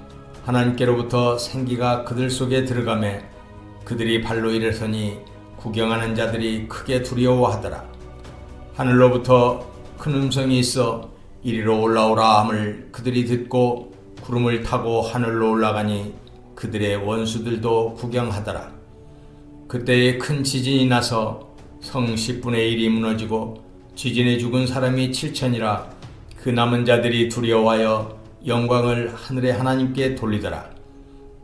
하나님께로부터 생기가 그들 속에 들어가매 그들이 발로 일어서니 구경하는 자들이 크게 두려워하더라. 하늘로부터 큰 음성이 있어 이리로 올라오라 함을 그들이 듣고 구름을 타고 하늘로 올라가니 그들의 원수들도 구경하더라. 그때에 큰 지진이 나서 성 10분의 1이 무너지고 지진에 죽은 사람이 7천이라. 그 남은 자들이 두려워하여 영광을 하늘의 하나님께 돌리더라.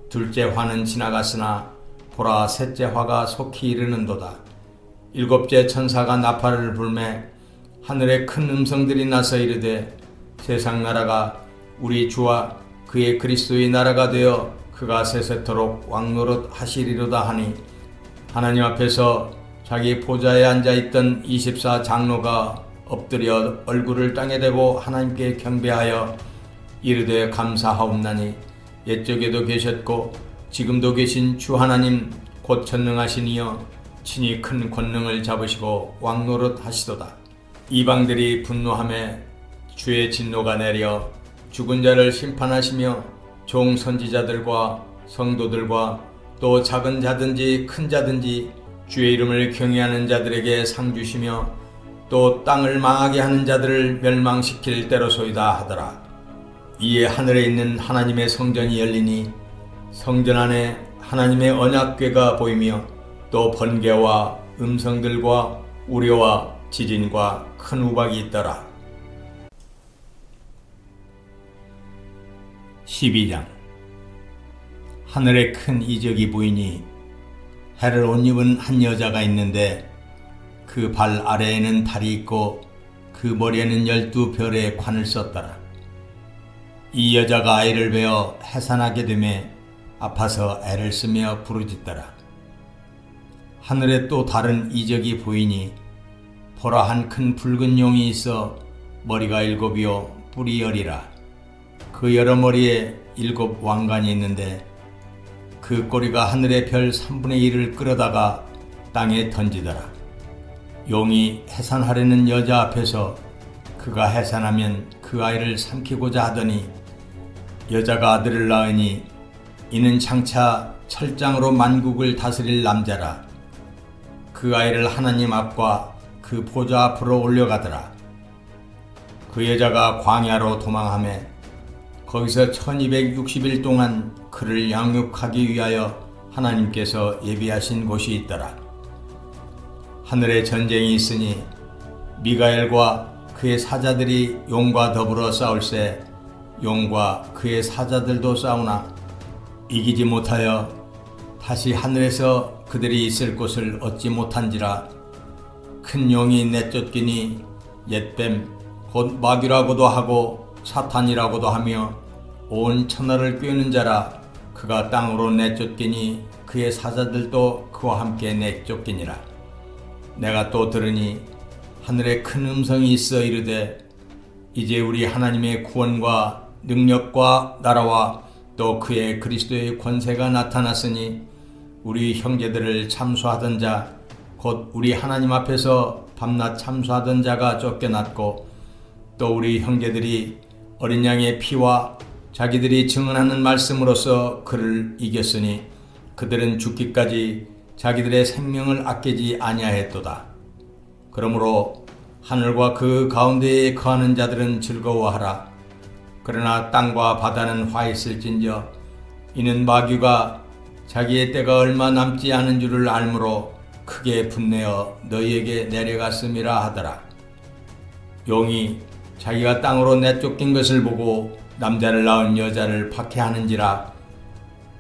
둘째 화는 지나갔으나 보라 셋째 화가 속히 이르는도다. 일곱째 천사가 나팔을 불매 하늘에 큰 음성들이 나서 이르되 세상 나라가 우리 주와 그의 그리스도의 나라가 되어 그가 세세토록 왕노릇 하시리로다 하니 하나님 앞에서 자기 보좌에 앉아있던 24 장로가 엎드려 얼굴을 땅에 대고 하나님께 경배하여 이르되 감사하옵나니 옛적에도 계셨고 지금도 계신 주 하나님 곧 전능하신 이여 친히 큰 권능을 잡으시고 왕노릇 하시도다. 이방들이 분노하며 주의 진노가 내려 죽은 자를 심판하시며 종 선지자들과 성도들과 또 작은 자든지 큰 자든지 주의 이름을 경외하는 자들에게 상 주시며 또 땅을 망하게 하는 자들을 멸망시킬 때로소이다 하더라. 이에 하늘에 있는 하나님의 성전이 열리니 성전 안에 하나님의 언약궤가 보이며 또 번개와 음성들과 우려와 지진과 큰 우박이 있더라. 12장. 하늘에 큰 이적이 보이니 해를 옷 입은 한 여자가 있는데 그 발 아래에는 달이 있고 그 머리에는 12별의 관을 썼더라. 이 여자가 아이를 베어 해산하게 되매 아파서 애를 쓰며 부르짖더라. 하늘에 또 다른 이적이 보이니 보라, 한 큰 붉은 용이 있어 머리가 7이요 뿔이 10이라. 그 여러 머리에 7 왕관이 있는데 그 꼬리가 하늘의 별 3분의 1을 끌어다가 땅에 던지더라. 용이 해산하려는 여자 앞에서 그가 해산하면 그 아이를 삼키고자 하더니 여자가 아들을 낳으니 이는 장차 철장으로 만국을 다스릴 남자라. 그 아이를 하나님 앞과 그 보좌 앞으로 올려가더라. 그 여자가 광야로 도망하며 거기서 1260일 동안 그를 양육하기 위하여 하나님께서 예비하신 곳이 있더라. 하늘에 전쟁이 있으니 미가엘과 그의 사자들이 용과 더불어 싸울세 용과 그의 사자들도 싸우나 이기지 못하여 다시 하늘에서 그들이 있을 곳을 얻지 못한지라. 큰 용이 내쫓기니 옛뱀 곧 마귀라고도 하고 사탄이라고도 하며 온 천하를 꿰는 자라. 그가 땅으로 내쫓기니 그의 사자들도 그와 함께 내쫓기니라. 내가 또 들으니 하늘에 큰 음성이 있어 이르되 이제 우리 하나님의 구원과 능력과 나라와 또 그의 그리스도의 권세가 나타났으니 우리 형제들을 참수하던 자 곧 우리 하나님 앞에서 밤낮 참수하던 자가 쫓겨났고 또 우리 형제들이 어린 양의 피와 자기들이 증언하는 말씀으로써 그를 이겼으니 그들은 죽기까지 자기들의 생명을 아끼지 아니하였도다. 그러므로 하늘과 그 가운데에 거하는 자들은 즐거워하라. 그러나 땅과 바다는 화 있을진저 이는 마귀가 자기의 때가 얼마 남지 않은 줄을 알므로 크게 분내어 너희에게 내려갔음이라 하더라. 용이 자기가 땅으로 내쫓긴 것을 보고 남자를 낳은 여자를 박해하는지라.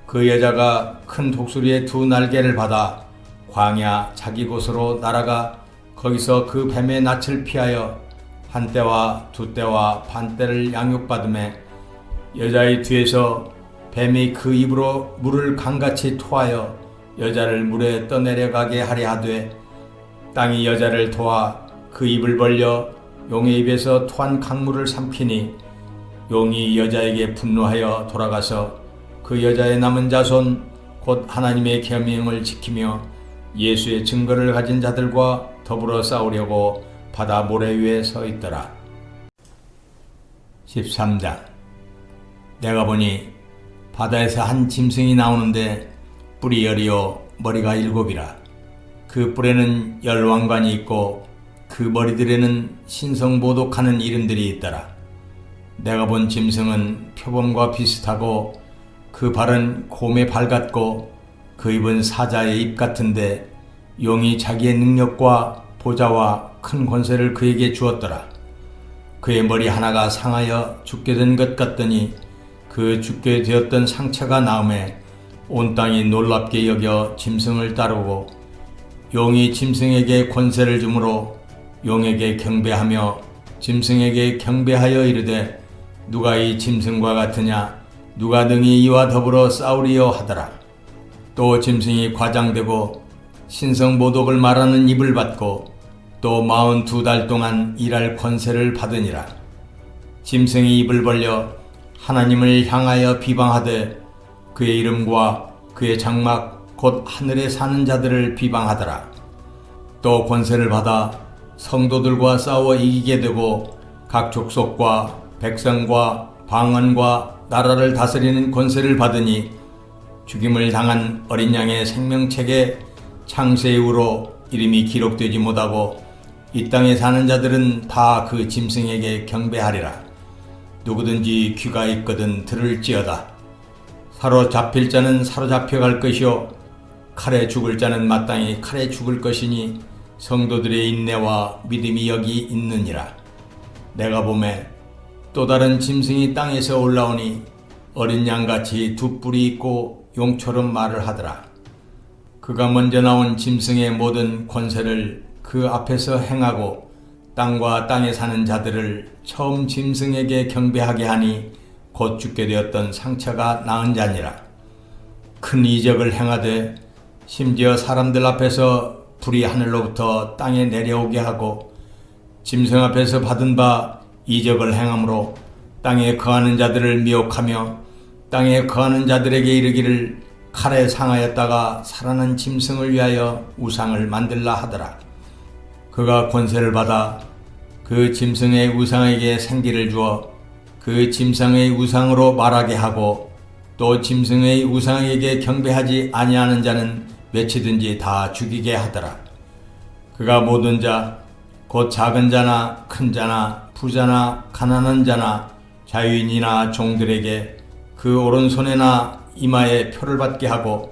그 여자가 큰 독수리의 2 날개를 받아 광야 자기 곳으로 날아가 거기서 그 뱀의 낯을 피하여 한 때와 2 때와 반 때를 양육받으매 여자의 뒤에서 뱀이 그 입으로 물을 강같이 토하여 여자를 물에 떠내려가게 하려 하되 땅이 여자를 도와 그 입을 벌려 용의 입에서 토한 강물을 삼키니 용이 여자에게 분노하여 돌아가서 그 여자의 남은 자손 곧 하나님의 계명을 지키며 예수의 증거를 가진 자들과 더불어 싸우려고 바다 모래 위에 서 있더라. 13장. 내가 보니 바다에서 한 짐승이 나오는데 뿔이 10이요 머리가 7이라. 그 뿔에는 10 왕관이 있고 그 머리들에는 신성모독하는 이름들이 있더라. 내가 본 짐승은 표범과 비슷하고 그 발은 곰의 발 같고 그 입은 사자의 입 같은데 용이 자기의 능력과 보좌와 큰 권세를 그에게 주었더라. 그의 머리 하나가 상하여 죽게 된 것 같더니 그 죽게 되었던 상처가 나음에 온 땅이 놀랍게 여겨 짐승을 따르고 용이 짐승에게 권세를 주므로 용에게 경배하며 짐승에게 경배하여 이르되 누가 이 짐승과 같으냐 누가 능히 이와 더불어 싸우리요 하더라. 또 짐승이 과장되고 신성모독을 말하는 입을 받고 또 42달 동안 일할 권세를 받으니라. 짐승이 입을 벌려 하나님을 향하여 비방하되 그의 이름과 그의 장막 곧 하늘에 사는 자들을 비방하더라. 또 권세를 받아 성도들과 싸워 이기게 되고 각 족속과 백성과 방언과 나라를 다스리는 권세를 받으니 죽임을 당한 어린 양의 생명책에 창세 이후로 이름이 기록되지 못하고 이 땅에 사는 자들은 다 그 짐승에게 경배하리라. 누구든지 귀가 있거든 들을지어다. 사로잡힐 자는 사로잡혀갈 것이요 칼에 죽을 자는 마땅히 칼에 죽을 것이니 성도들의 인내와 믿음이 여기 있느니라. 내가 보매 또 다른 짐승이 땅에서 올라오니 어린 양같이 2 뿔이 있고 용처럼 말을 하더라. 그가 먼저 나온 짐승의 모든 권세를 그 앞에서 행하고 땅과 땅에 사는 자들을 처음 짐승에게 경배하게 하니 곧 죽게 되었던 상처가 나은 자니라. 큰 이적을 행하되 심지어 사람들 앞에서 불이 하늘로부터 땅에 내려오게 하고 짐승 앞에서 받은 바 이적을 행함으로 땅에 거하는 자들을 미혹하며 땅에 거하는 자들에게 이르기를 칼에 상하였다가 살아난 짐승을 위하여 우상을 만들라 하더라. 그가 권세를 받아 그 짐승의 우상에게 생기를 주어 그 짐승의 우상으로 말하게 하고 또 짐승의 우상에게 경배하지 아니하는 자는 몇이든지 다 죽이게 하더라. 그가 모든 자 곧 작은 자나 큰 자나 부자나 가난한 자나 자유인이나 종들에게 그 오른손에나 이마에 표를 받게 하고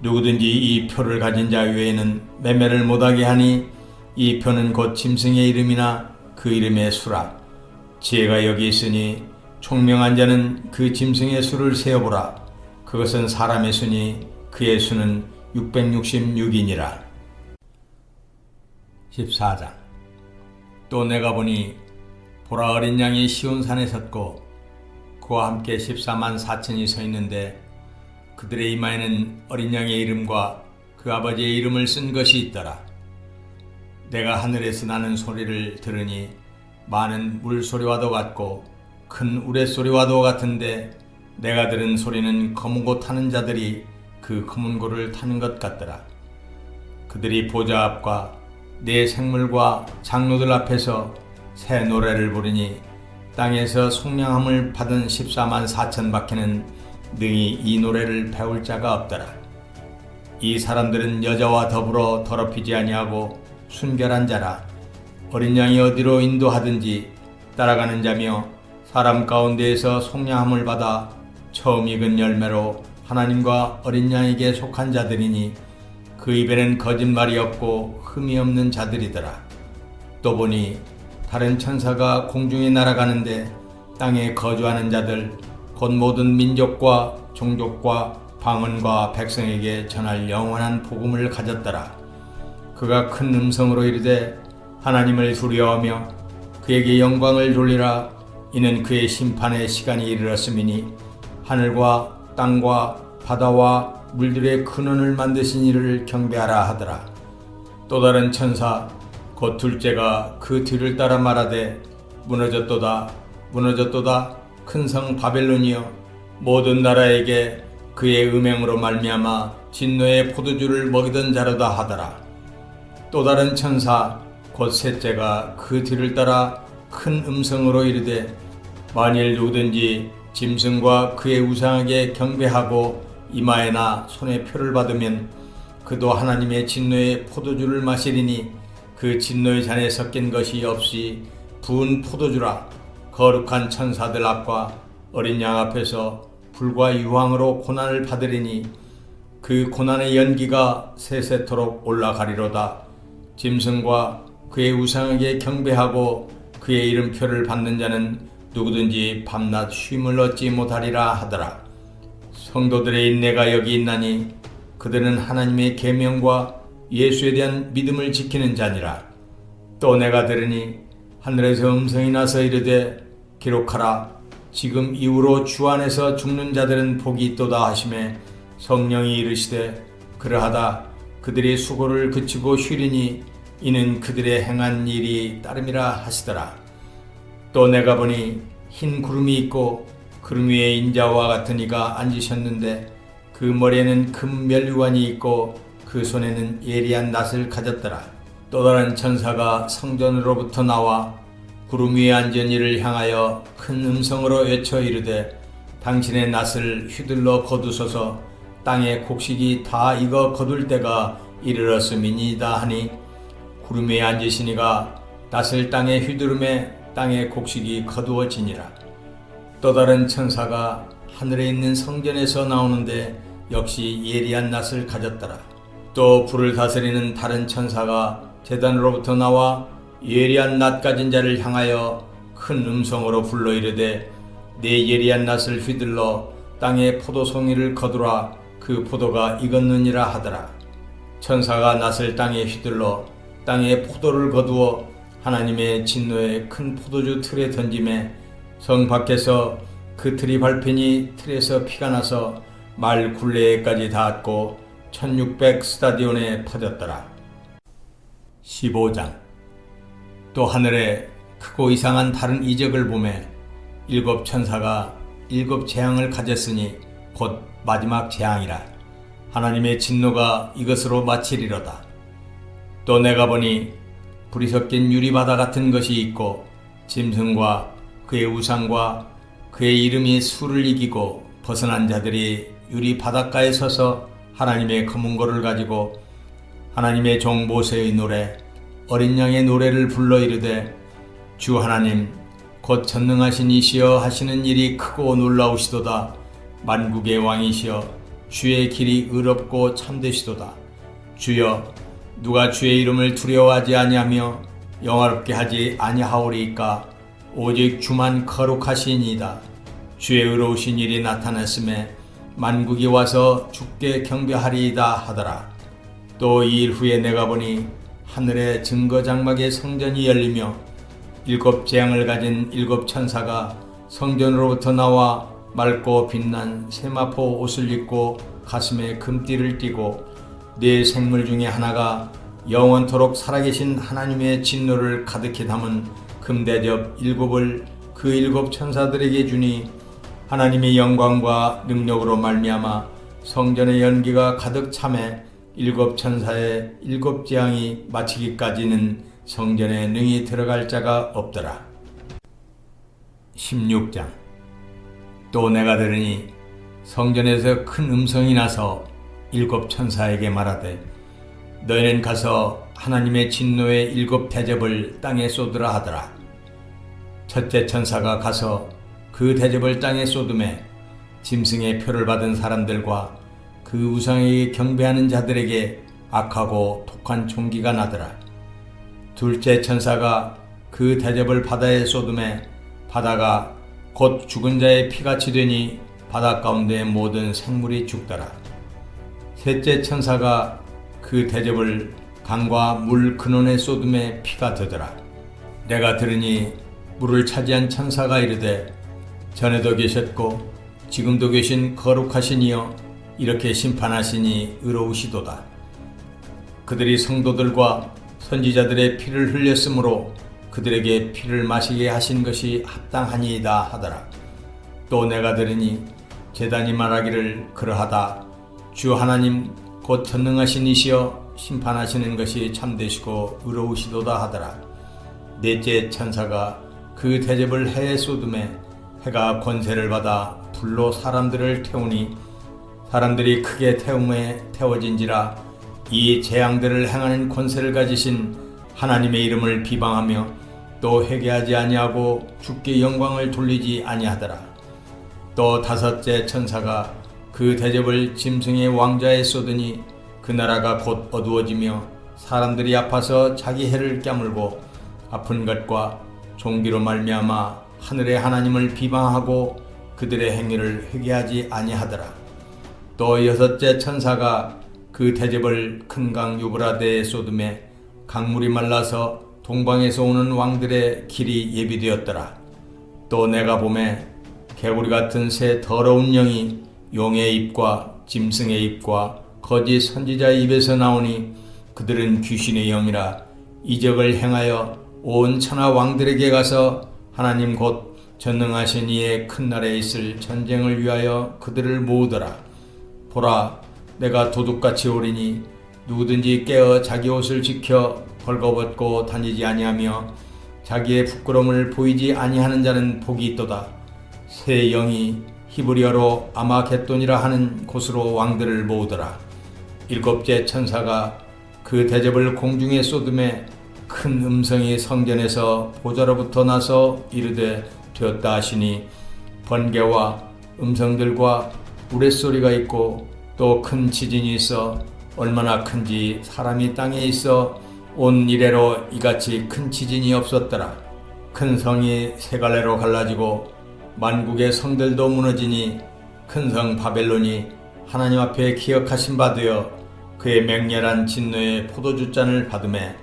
누구든지 이 표를 가진 자 외에는 매매를 못하게 하니 이 표는 곧 짐승의 이름이나 그 이름의 수라. 지혜가 여기 있으니 총명한 자는 그 짐승의 수를 세어보라. 그것은 사람의 수니 그의 수는 666이니라. 14장. 또 내가 보니 보라 어린 양이 시온산에 섰고 그와 함께 14만 4천이 서 있는데 그들의 이마에는 어린 양의 이름과 그 아버지의 이름을 쓴 것이 있더라. 내가 하늘에서 나는 소리를 들으니 많은 물소리와도 같고 큰 우레소리와도 같은데 내가 들은 소리는 검은 고 타는 자들이 그 검은 고를 타는 것 같더라. 그들이 보좌 앞과 네 생물과 장로들 앞에서 새 노래를 부르니 땅에서 속량함을 받은 14만 4천 밖에는 능히 이 노래를 배울 자가 없더라. 이 사람들은 여자와 더불어 더럽히지 아니하고 순결한 자라. 어린 양이 어디로 인도하든지 따라가는 자며 사람 가운데에서 속량함을 받아 처음 익은 열매로 하나님과 어린 양에게 속한 자들이니 그 입에는 거짓말이 없고 흠이 없는 자들이더라. 또 보니 다른 천사가 공중에 날아가는데 땅에 거주하는 자들 곧 모든 민족과 종족과 방언과 백성에게 전할 영원한 복음을 가졌더라. 그가 큰 음성으로 이르되 하나님을 두려워하며 그에게 영광을 돌리라. 이는 그의 심판의 시간이 이르렀음이니 하늘과 땅과 바다와 물들의 근원을 만드신 이를 경배하라 하더라. 또 다른 천사 곧 둘째가 그 뒤를 따라 말하되 무너졌도다 무너졌도다 큰 성 바벨론이여 모든 나라에게 그의 음행으로 말미암아 진노의 포도주를 먹이던 자로다 하더라. 또 다른 천사 곧 셋째가 그 뒤를 따라 큰 음성으로 이르되 만일 누구든지 짐승과 그의 우상에게 경배하고 이마에나 손에 표를 받으면 그도 하나님의 진노의 포도주를 마시리니 그 진노의 잔에 섞인 것이 없이 부은 포도주라. 거룩한 천사들 앞과 어린 양 앞에서 불과 유황으로 고난을 받으리니 그 고난의 연기가 세세토록 올라가리로다. 짐승과 그의 우상에게 경배하고 그의 이름표를 받는 자는 누구든지 밤낮 쉼을 얻지 못하리라 하더라. 성도들의 인내가 여기 있나니 그들은 하나님의 계명과 예수에 대한 믿음을 지키는 자니라. 또 내가 들으니 하늘에서 음성이 나서 이르되 기록하라. 지금 이후로 주 안에서 죽는 자들은 복이 있도다 하시매 성령이 이르시되 그러하다. 그들이 수고를 그치고 쉬리니 이는 그들의 행한 일이 따름이라 하시더라. 또 내가 보니 흰 구름이 있고 구름 위에 인자와 같은 이가 앉으셨는데 그 머리에는 금 면류관이 있고 그 손에는 예리한 낫을 가졌더라. 또 다른 천사가 성전으로부터 나와 구름 위에 앉은 이를 향하여 큰 음성으로 외쳐 이르되 당신의 낫을 휘둘러 거두소서. 땅의 곡식이 다 익어 거둘 때가 이르렀음이니이다 하니 구름 위에 앉으신 이가 낫을 땅에 휘두르매 땅의 곡식이 거두어지니라. 또 다른 천사가 하늘에 있는 성전에서 나오는데 역시 예리한 낫을 가졌더라. 또 불을 다스리는 다른 천사가 제단으로부터 나와 예리한 낫 가진 자를 향하여 큰 음성으로 불러 이르되 네 예리한 낫을 휘둘러 땅의 포도송이를 거두라. 그 포도가 익었느니라 하더라. 천사가 낫을 땅에 휘둘러 땅에 포도를 거두어 하나님의 진노의 큰 포도주 틀에 던짐에 성 밖에서 그 틀이 밟히니 틀에서 피가 나서 말 굴레에까지 닿았고 1600 스타디온에 퍼졌더라. 15장. 또 하늘에 크고 이상한 다른 이적을 보매 일곱 천사가 일곱 재앙을 가졌으니 곧 마지막 재앙이라. 하나님의 진노가 이것으로 마치리로다. 또 내가 보니 불이 섞인 유리바다 같은 것이 있고 짐승과 그의 우상과 그의 이름이 수를 이기고 벗어난 자들이 유리 바닷가에 서서 하나님의 검은 고를 가지고 하나님의 종 모세의 노래 어린 양의 노래를 불러 이르되 주 하나님 곧 전능하신 이시여 하시는 일이 크고 놀라우시도다. 만국의 왕이시여 주의 길이 의롭고 참되시도다. 주여 누가 주의 이름을 두려워하지 아니하며 영화롭게 하지 아니하오리이까. 오직 주만 거룩하시니이다. 주의 의로우신 일이 나타났음에 만국이 와서 주께 경배하리이다 하더라. 또 이 일 후에 내가 보니 하늘의 증거장막의 성전이 열리며 일곱 재앙을 가진 일곱 천사가 성전으로부터 나와 맑고 빛난 세마포 옷을 입고 가슴에 금띠를 띠고 네 생물 중에 하나가 영원토록 살아계신 하나님의 진노를 가득히 담은 금대접 일곱을 그 일곱 천사들에게 주니 하나님의 영광과 능력으로 말미암아 성전의 연기가 가득 차매 일곱 천사의 일곱 재앙이 마치기까지는 성전에 능히 들어갈 자가 없더라. 16장. 또 내가 들으니 성전에서 큰 음성이 나서 일곱 천사에게 말하되 너희는 가서 하나님의 진노의 일곱 대접을 땅에 쏟으라 하더라. 첫째 천사가 가서 그 대접을 땅에 쏟음에 짐승의 표를 받은 사람들과 그 우상에게 경배하는 자들에게 악하고 독한 총기가 나더라. 둘째 천사가 그 대접을 바다에 쏟음에 바다가 곧 죽은 자의 피같이 되니 바다 가운데의 모든 생물이 죽더라. 셋째 천사가 그 대접을 강과 물 근원에 쏟음에 피가 되더라. 내가 들으니 물을 차지한 천사가 이르되 전에도 계셨고 지금도 계신 거룩하신 이여 이렇게 심판하시니 의로우시도다. 그들이 성도들과 선지자들의 피를 흘렸으므로 그들에게 피를 마시게 하신 것이 합당하니이다 하더라. 또 내가 들으니 제단이 말하기를 그러하다. 주 하나님 곧 전능하신 이시여 심판하시는 것이 참되시고 의로우시도다 하더라. 넷째 천사가 그 대접을 해에 쏟음에 해가 권세를 받아 불로 사람들을 태우니 사람들이 크게 태움에 태워진지라. 이 재앙들을 행하는 권세를 가지신 하나님의 이름을 비방하며 또 회개하지 아니하고 주께 영광을 돌리지 아니하더라. 또 다섯째 천사가 그 대접을 짐승의 왕자에 쏟으니 그 나라가 곧 어두워지며 사람들이 아파서 자기 해를 깨물고 아픈 것과 종기로 말미암아 하늘의 하나님을 비방하고 그들의 행위를 회개하지 아니하더라. 또 여섯째 천사가 그 대접을 큰 강 유브라데에 쏟음에 강물이 말라서 동방에서 오는 왕들의 길이 예비되었더라. 또 내가 보매 개구리 같은 새 더러운 영이 용의 입과 짐승의 입과 거짓 선지자의 입에서 나오니 그들은 귀신의 영이라. 이적을 행하여 온 천하 왕들에게 가서 하나님 곧 전능하신 이의 큰 날에 있을 전쟁을 위하여 그들을 모으더라. 보라, 내가 도둑같이 오리니 누구든지 깨어 자기 옷을 지켜 벌거벗고 다니지 아니하며 자기의 부끄러움을 보이지 아니하는 자는 복이 있도다. 새 영이 히브리어로 아마겟돈이라 하는 곳으로 왕들을 모으더라. 일곱째 천사가 그 대접을 공중에 쏟음에 큰 음성이 성전에서 보좌로부터 나서 이르되 되었다 하시니 번개와 음성들과 우레소리가 있고 또 큰 지진이 있어 얼마나 큰지 사람이 땅에 있어 온 이래로 이같이 큰 지진이 없었더라. 큰 성이 세 갈래로 갈라지고 만국의 성들도 무너지니 큰 성 바벨론이 하나님 앞에 기억하신 바 되어 그의 맹렬한 진노의 포도주잔을 받음에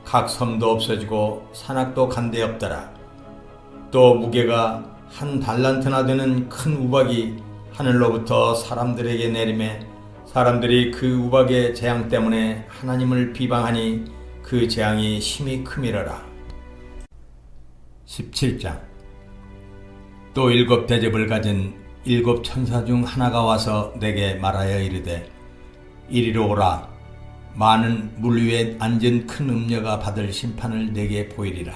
각 섬도 없어지고 산악도 간데 없더라. 또 무게가 한 달란트나 되는 큰 우박이 하늘로부터 사람들에게 내리매 사람들이 그 우박의 재앙 때문에 하나님을 비방하니 그 재앙이 심히 크미러라. 17장. 또 7 대접을 가진 7 천사 중 하나가 와서 내게 말하여 이르되 이리로 오라. 많은 물 위에 앉은 큰 음녀가 받을 심판을 내게 보이리라.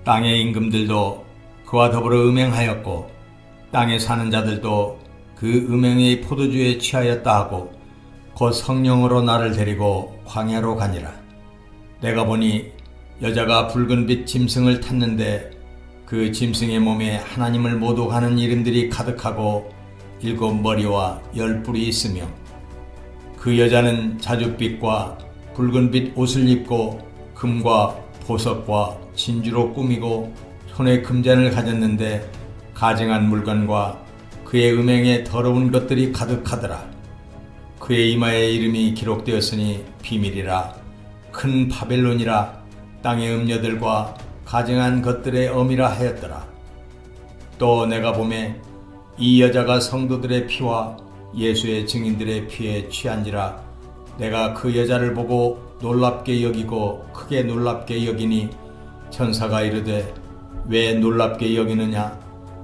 땅의 임금들도 그와 더불어 음행하였고 땅에 사는 자들도 그 음행의 포도주에 취하였다 하고 곧 성령으로 나를 데리고 광야로 가니라. 내가 보니 여자가 붉은 빛 짐승을 탔는데 그 짐승의 몸에 하나님을 모독하는 이름들이 가득하고 7 머리와 10 뿔이 있으며 그 여자는 자줏빛과 붉은빛 옷을 입고 금과 보석과 진주로 꾸미고 손에 금잔을 가졌는데 가증한 물건과 그의 음행에 더러운 것들이 가득하더라. 그의 이마에 이름이 기록되었으니 비밀이라 큰 바벨론이라 땅의 음녀들과 가증한 것들의 어미라 하였더라. 또 내가 보매 이 여자가 성도들의 피와 예수의 증인들의 피에 취한지라. 내가 그 여자를 보고 놀랍게 여기고 크게 놀랍게 여기니 천사가 이르되 왜 놀랍게 여기느냐.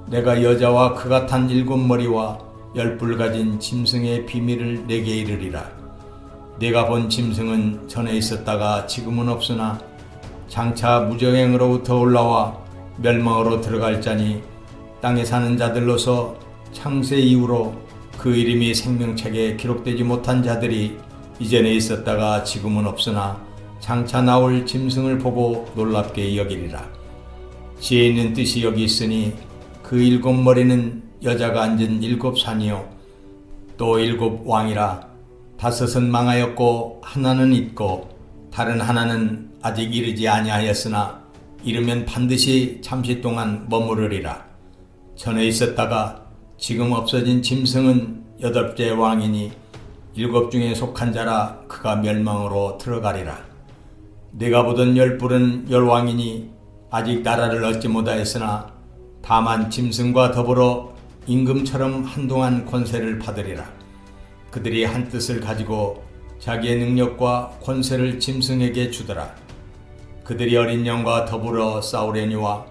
내가 여자와 그가 탄 7 머리와 10 뿔 가진 짐승의 비밀을 내게 이르리라. 내가 본 짐승은 전에 있었다가 지금은 없으나 장차 무정행으로부터 올라와 멸망으로 들어갈 자니 땅에 사는 자들로서 창세 이후로 그 이름이 생명책에 기록되지 못한 자들이 이전에 있었다가 지금은 없으나 장차 나올 짐승을 보고 놀랍게 여기리라. 지혜 있는 뜻이 여기 있으니 그 7 머리는 여자가 앉은 7 산이요 또 7 왕이라. 5은 망하였고 하나는 있고 다른 하나는 아직 이르지 아니하였으나 이르면 반드시 잠시 동안 머무르리라. 전에 있었다가 지금 없어진 짐승은 8째 왕이니 7 중에 속한 자라. 그가 멸망으로 들어가리라. 내가 보던 10 뿔은 10 왕이니 아직 나라를 얻지 못하였으나 다만 짐승과 더불어 임금처럼 한동안 권세를 받으리라. 그들이 한 뜻을 가지고 자기의 능력과 권세를 짐승에게 주더라. 그들이 어린 양과 더불어 싸우려니와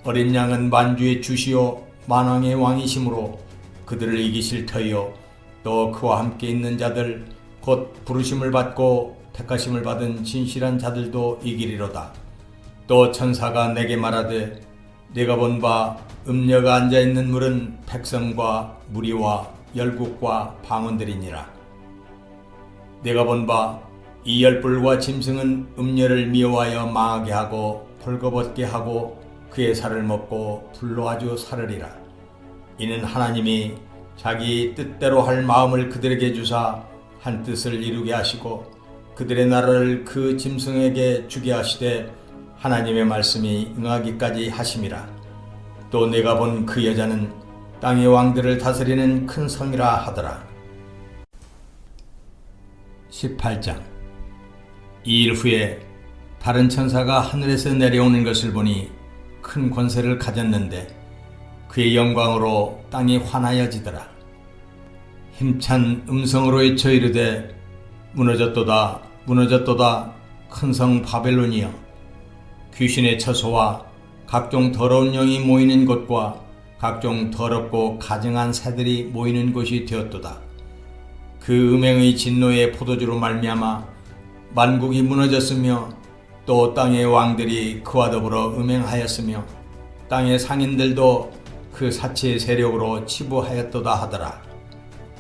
어린 양은 만주의 주시오 만왕의 왕이시므로 그들을 이기실 터이요 또 그와 함께 있는 자들 곧 부르심을 받고 택하심을 받은 진실한 자들도 이기리로다. 또 천사가 내게 말하되 내가 본 바 음녀가 앉아있는 물은 백성과 무리와 열국과 방언들이니라. 내가 본 바 이 10 뿔과 짐승은 음녀를 미워하여 망하게 하고 벌거벗게 하고 그의 살을 먹고 불로 아주 사르리라. 이는 하나님이 자기 뜻대로 할 마음을 그들에게 주사 한 뜻을 이루게 하시고 그들의 나라를 그 짐승에게 주게 하시되 하나님의 말씀이 응하기까지 하심이라. 또 내가 본 그 여자는 땅의 왕들을 다스리는 큰 성이라 하더라. 18장. 이 일 후에 다른 천사가 하늘에서 내려오는 것을 보니 큰 권세를 가졌는데 그의 영광으로 땅이 환하여지더라. 힘찬 음성으로 외쳐 이르되 무너졌도다 무너졌도다 큰 성 바벨론이여. 귀신의 처소와 각종 더러운 영이 모이는 곳과 각종 더럽고 가증한 새들이 모이는 곳이 되었도다. 그 음행의 진노의 포도주로 말미암아 만국이 무너졌으며 또 땅의 왕들이 그와 더불어 음행하였으며 땅의 상인들도 그 사치의 세력으로 치부하였도다 하더라.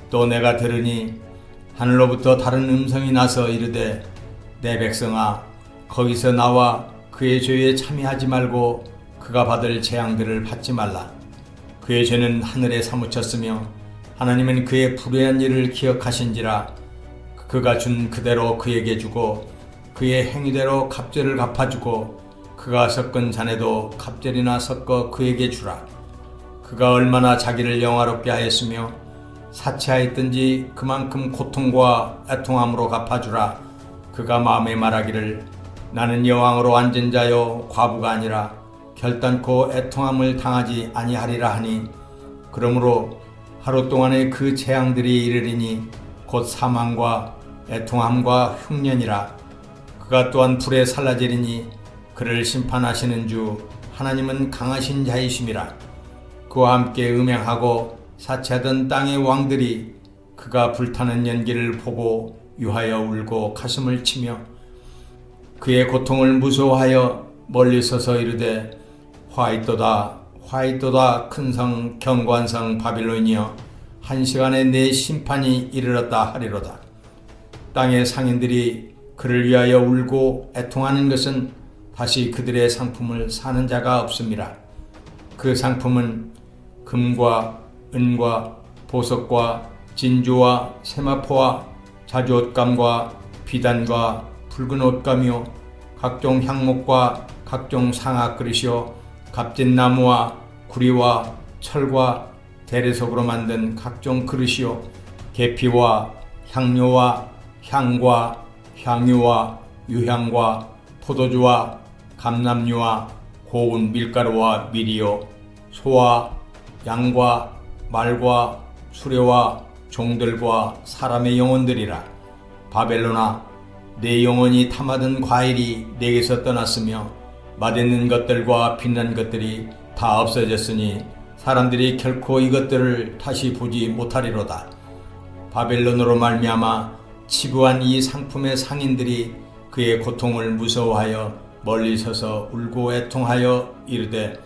또 내가 들으니 하늘로부터 다른 음성이 나서 이르되 내 백성아 거기서 나와 그의 죄에 참여하지 말고 그가 받을 재앙들을 받지 말라. 그의 죄는 하늘에 사무쳤으며 하나님은 그의 불의한 일을 기억하신지라. 그가 준 그대로 그에게 주고 그의 행위대로 갑절을 갚아주고 그가 섞은 잔에도 갑절이나 섞어 그에게 주라. 그가 얼마나 자기를 영화롭게 하였으며 사치하였든지 그만큼 고통과 애통함으로 갚아주라. 그가 마음에 말하기를 나는 여왕으로 앉은 자요 과부가 아니라 결단코 애통함을 당하지 아니하리라 하니 그러므로 하루 동안의 그 재앙들이 이르리니 곧 사망과 애통함과 흉년이라. 그가 또한 불에 살라지리니 그를 심판하시는 주 하나님은 강하신 자이심이라. 그와 함께 음행하고 사치하던 땅의 왕들이 그가 불타는 연기를 보고 유하여 울고 가슴을 치며 그의 고통을 무서워하여 멀리 서서 이르되 화이또다 화이또다 큰 성 경관성 바빌론이여 한 시간에 내 심판이 이르렀다 하리로다. 땅의 상인들이 그를 위하여 울고 애통하는 것은 다시 그들의 상품을 사는 자가 없음이라. 그 상품은 금과 은과 보석과 진주와 세마포와 자주옷감과 비단과 붉은 옷감이요 각종 향목과 각종 상악 그릇이요 값진 나무와 구리와 철과 대리석으로 만든 각종 그릇이요 계피와 향료와 향과 향유와 유향과 포도주와 감람류와 고운 밀가루와 밀이요 소와 양과 말과 수레와 종들과 사람의 영혼들이라. 바벨론아, 내 영혼이 탐하던 과일이 내게서 떠났으며 맛있는 것들과 빛난 것들이 다 없어졌으니 사람들이 결코 이것들을 다시 보지 못하리로다. 바벨론으로 말미암아 치부한 이 상품의 상인들이 그의 고통을 무서워하여 멀리 서서 울고 애통하여 이르되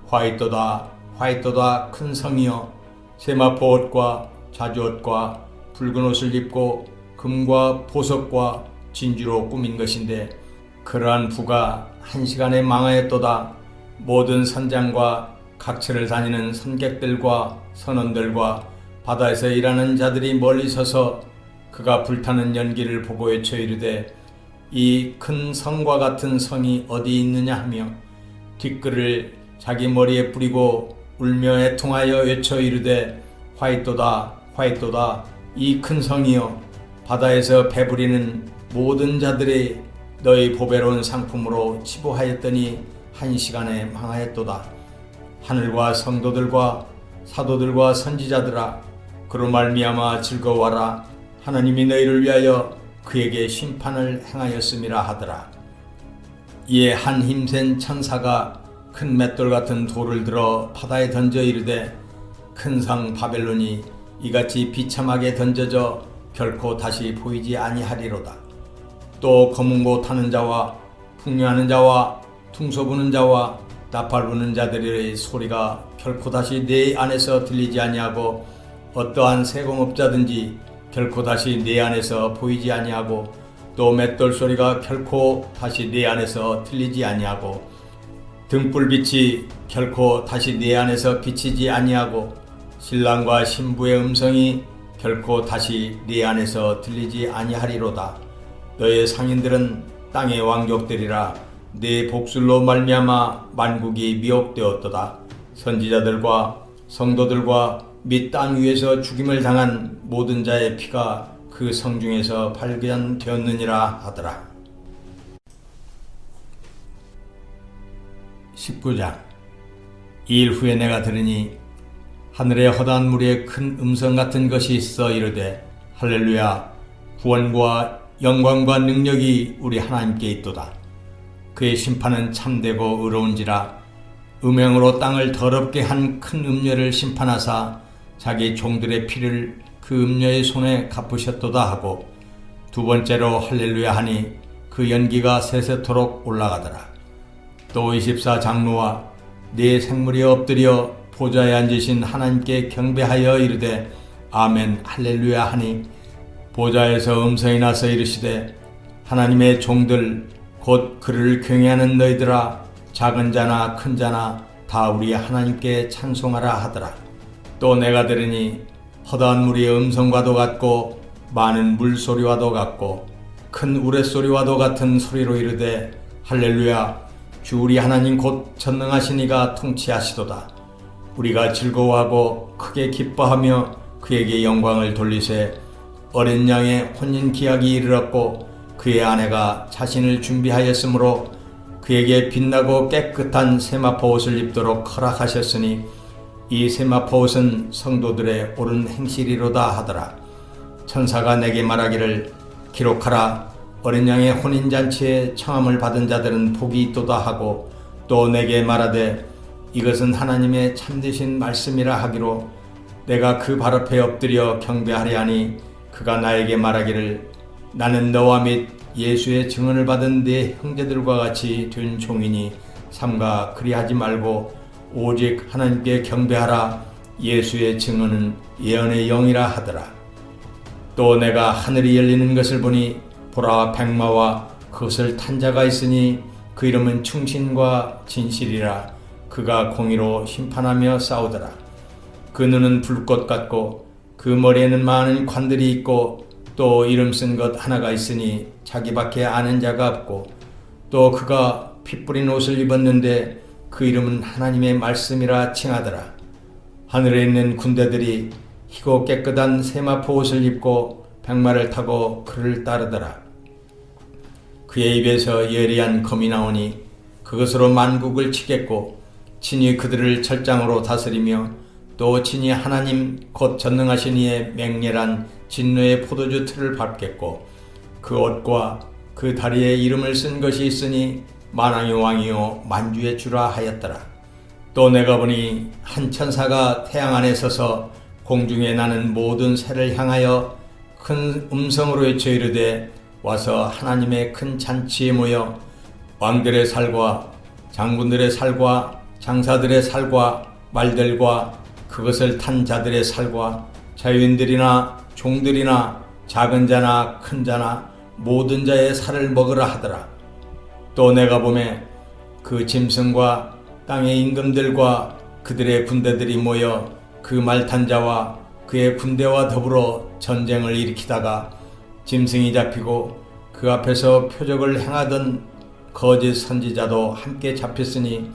화이또다 화이또다 큰 성이여 세마포 옷과 자주옷과 붉은 옷을 입고 금과 보석과 진주로 꾸민 것인데 그러한 부가 한 시간에 망하였도다. 모든 선장과 각처를 다니는 선객들과 선원들과 바다에서 일하는 자들이 멀리 서서 그가 불타는 연기를 보고 외쳐 이르되 이 큰 성과 같은 성이 어디 있느냐 하며 뒷글을 자기 머리에 뿌리고 울며 애통하여 외쳐 이르되 화이또다 화이또다 이 큰 성이여 바다에서 배부리는 모든 자들이 너희 보배로운 상품으로 치부하였더니 한 시간에 망하였도다. 하늘과 성도들과 사도들과 선지자들아 그로 말미암아 즐거워하라. 하나님이 너희를 위하여 그에게 심판을 행하였음이라 하더라. 이에 한 힘센 천사가 큰 맷돌 같은 돌을 들어 바다에 던져 이르되 큰 성 바벨론이 이같이 비참하게 던져져 결코 다시 보이지 아니하리로다. 또 검은고 타는 자와 풍류하는 자와 퉁소 부는 자와 나팔 부는 자들의 소리가 결코 다시 내 안에서 들리지 아니하고 어떠한 세공업자든지 결코 다시 내 안에서 보이지 아니하고 또 맷돌 소리가 결코 다시 내 안에서 들리지 아니하고 등불빛이 결코 다시 내 안에서 비치지 아니하고 신랑과 신부의 음성이 결코 다시 네 안에서 들리지 아니하리로다. 너의 상인들은 땅의 왕족들이라. 네 복술로 말미암아 만국이 미혹되었도다. 선지자들과 성도들과 및 땅 위에서 죽임을 당한 모든 자의 피가 그 성중에서 발견되었느니라 하더라. 19장. 이 일 후에 내가 들으니 하늘의 허다한 무리에 큰 음성 같은 것이 있어 이르되 할렐루야 구원과 영광과 능력이 우리 하나님께 있도다. 그의 심판은 참되고 의로운지라. 음행으로 땅을 더럽게 한 큰 음녀를 심판하사 자기 종들의 피를 그 음녀의 손에 갚으셨도다 하고 두 번째로 할렐루야 하니 그 연기가 세세토록 올라가더라. 또 24장로와 네 생물이 엎드려 보좌에 앉으신 하나님께 경배하여 이르되 아멘 할렐루야 하니 보좌에서 음성이 나서 이르시되 하나님의 종들 곧 그를 경외하는 너희들아 작은 자나 큰 자나 다 우리 하나님께 찬송하라 하더라. 또 내가 들으니 허다한 무리의 음성과도 같고 많은 물소리와도 같고 큰 우레소리와도 같은 소리로 이르되 할렐루야 주 우리 하나님 곧 전능하신 이가 통치하시도다. 우리가 즐거워하고 크게 기뻐하며 그에게 영광을 돌리세. 어린 양의 혼인 기약이 이르렀고 그의 아내가 자신을 준비하였으므로 그에게 빛나고 깨끗한 세마포 옷을 입도록 허락하셨으니 이 세마포 옷은 성도들의 옳은 행실이로다 하더라. 천사가 내게 말하기를 기록하라. 어린 양의 혼인잔치에 청함을 받은 자들은 복이 있도다 하고 또 내게 말하되 이것은 하나님의 참되신 말씀이라 하기로 내가 그 발 앞에 엎드려 경배하려 하니 그가 나에게 말하기를 나는 너와 및 예수의 증언을 받은 네 형제들과 같이 된 종이니 삼가 그리하지 말고 오직 하나님께 경배하라. 예수의 증언은 예언의 영이라 하더라. 또 내가 하늘이 열리는 것을 보니 보라 백마와 그것을 탄 자가 있으니 그 이름은 충신과 진실이라. 그가 공의로 심판하며 싸우더라. 그 눈은 불꽃 같고 그 머리에는 많은 관들이 있고 또 이름 쓴 것 하나가 있으니 자기밖에 아는 자가 없고 또 그가 피 뿌린 옷을 입었는데 그 이름은 하나님의 말씀이라 칭하더라. 하늘에 있는 군대들이 희고 깨끗한 세마포 옷을 입고 백마를 타고 그를 따르더라. 그의 입에서 예리한 검이 나오니 그것으로 만국을 치겠고 친히 그들을 철장으로 다스리며 또 친히 하나님 곧 전능하신 이의 맹렬한 진노의 포도주 틀을 밟겠고 그 옷과 그 다리에 이름을 쓴 것이 있으니 만왕의 왕이요 만주의 주라 하였더라. 또 내가 보니 한 천사가 태양 안에 서서 공중에 나는 모든 새를 향하여 큰 음성으로 외쳐 이르되 와서 하나님의 큰 잔치에 모여 왕들의 살과 장군들의 살과 장사들의 살과 말들과 그것을 탄 자들의 살과 자유인들이나 종들이나 작은 자나 큰 자나 모든 자의 살을 먹으라 하더라. 또 내가 보매 그 짐승과 땅의 임금들과 그들의 군대들이 모여 그 말 탄 자와 그의 군대와 더불어 전쟁을 일으키다가 짐승이 잡히고 그 앞에서 표적을 행하던 거짓 선지자도 함께 잡혔으니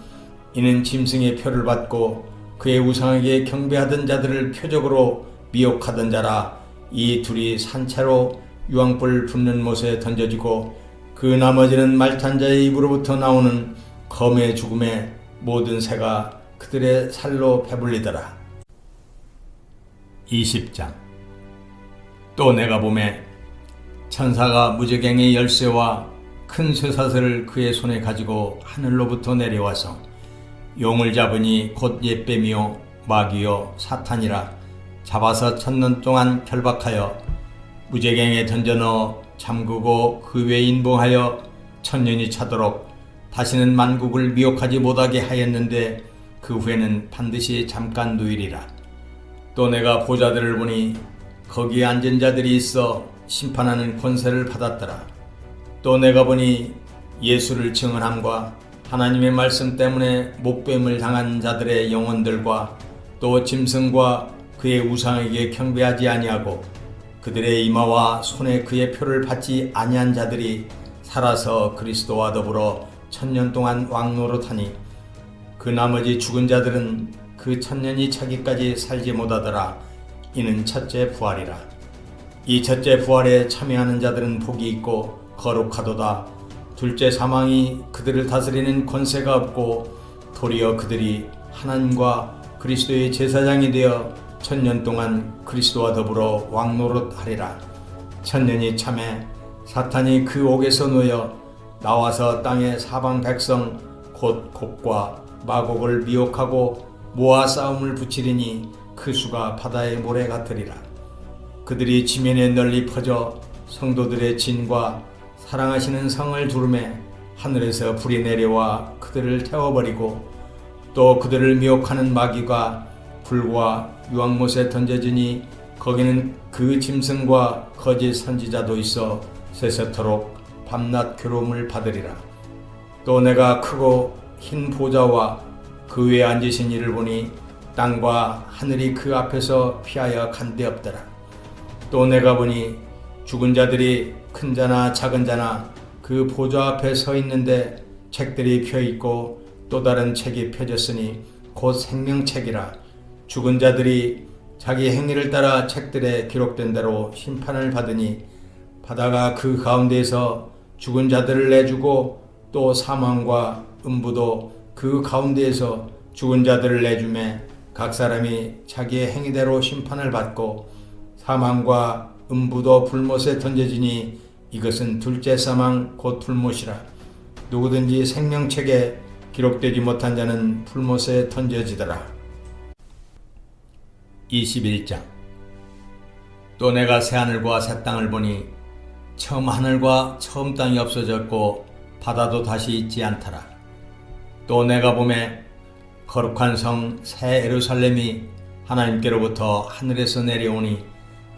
이는 짐승의 표를 받고 그의 우상에게 경배하던 자들을 표적으로 미혹하던 자라. 이 둘이 산채로 유황불 붙는 못에 던져지고 그 나머지는 말탄 자의 입으로부터 나오는 검의 죽음에 모든 새가 그들의 살로 배불리더라. 20장. 또 내가 보매 천사가 무저갱의 열쇠와 큰 쇠사슬을 그의 손에 가지고 하늘로부터 내려와서 용을 잡으니 곧 옛뱀이요 마귀요 사탄이라. 잡아서 1000년 동안 결박하여 무저갱에 던져 넣어 잠그고 그 외에 인봉하여 1000년이 차도록 다시는 만국을 미혹하지 못하게 하였는데 그 후에는 반드시 잠깐 누이리라. 또 내가 보좌들을 보니 거기에 앉은 자들이 있어 심판하는 권세를 받았더라. 또 내가 보니 예수를 증언함과 하나님의 말씀 때문에 목뱀을 당한 자들의 영혼들과 또 짐승과 그의 우상에게 경배하지 아니하고 그들의 이마와 손에 그의 표를 받지 아니한 자들이 살아서 그리스도와 더불어 1000년 동안 왕노릇하니 그 나머지 죽은 자들은 그 1000년이 차기까지 살지 못하더라. 이는 첫째 부활이라. 이 첫째 부활에 참여하는 자들은 복이 있고 거룩하도다. 둘째 사망이 그들을 다스리는 권세가 없고 도리어 그들이 하나님과 그리스도의 제사장이 되어 1000년 동안 그리스도와 더불어 왕노릇하리라. 1000년이 참에 사탄이 그 옥에서 놓여 나와서 땅의 사방 백성 곧 곡과 마곡을 미혹하고 모아 싸움을 붙이리니 그 수가 바다의 모래 같으리라. 그들이 지면에 널리 퍼져 성도들의 진과 사랑하시는 성을 두르매 하늘에서 불이 내려와 그들을 태워버리고 또 그들을 미혹하는 마귀가 불과 유황못에 던져지니 거기는 그 짐승과 거짓 선지자도 있어 세세토록 밤낮 괴로움을 받으리라. 또 내가 크고 흰 보좌와 그 위에 앉으신 이를 보니 땅과 하늘이 그 앞에서 피하여 간데 없더라. 또 내가 보니 죽은 자들이 큰 자나 작은 자나 그 보좌 앞에 서 있는데 책들이 펴 있고 또 다른 책이 펴졌으니 곧 생명책이라. 죽은 자들이 자기 행위를 따라 책들에 기록된 대로 심판을 받으니 바다가 그 가운데에서 죽은 자들을 내주고 또 사망과 음부도 그 가운데에서 죽은 자들을 내주매 각 사람이 자기의 행위대로 심판을 받고 사망과 음부도 불못에 던져지니 이것은 둘째 사망 곧 불못이라. 누구든지 생명책에 기록되지 못한 자는 불못에 던져지더라. 21장. 또 내가 새하늘과 새 땅을 보니 처음 하늘과 처음 땅이 없어졌고 바다도 다시 있지 않더라. 또 내가 보매 거룩한 성 새 예루살렘이 하나님께로부터 하늘에서 내려오니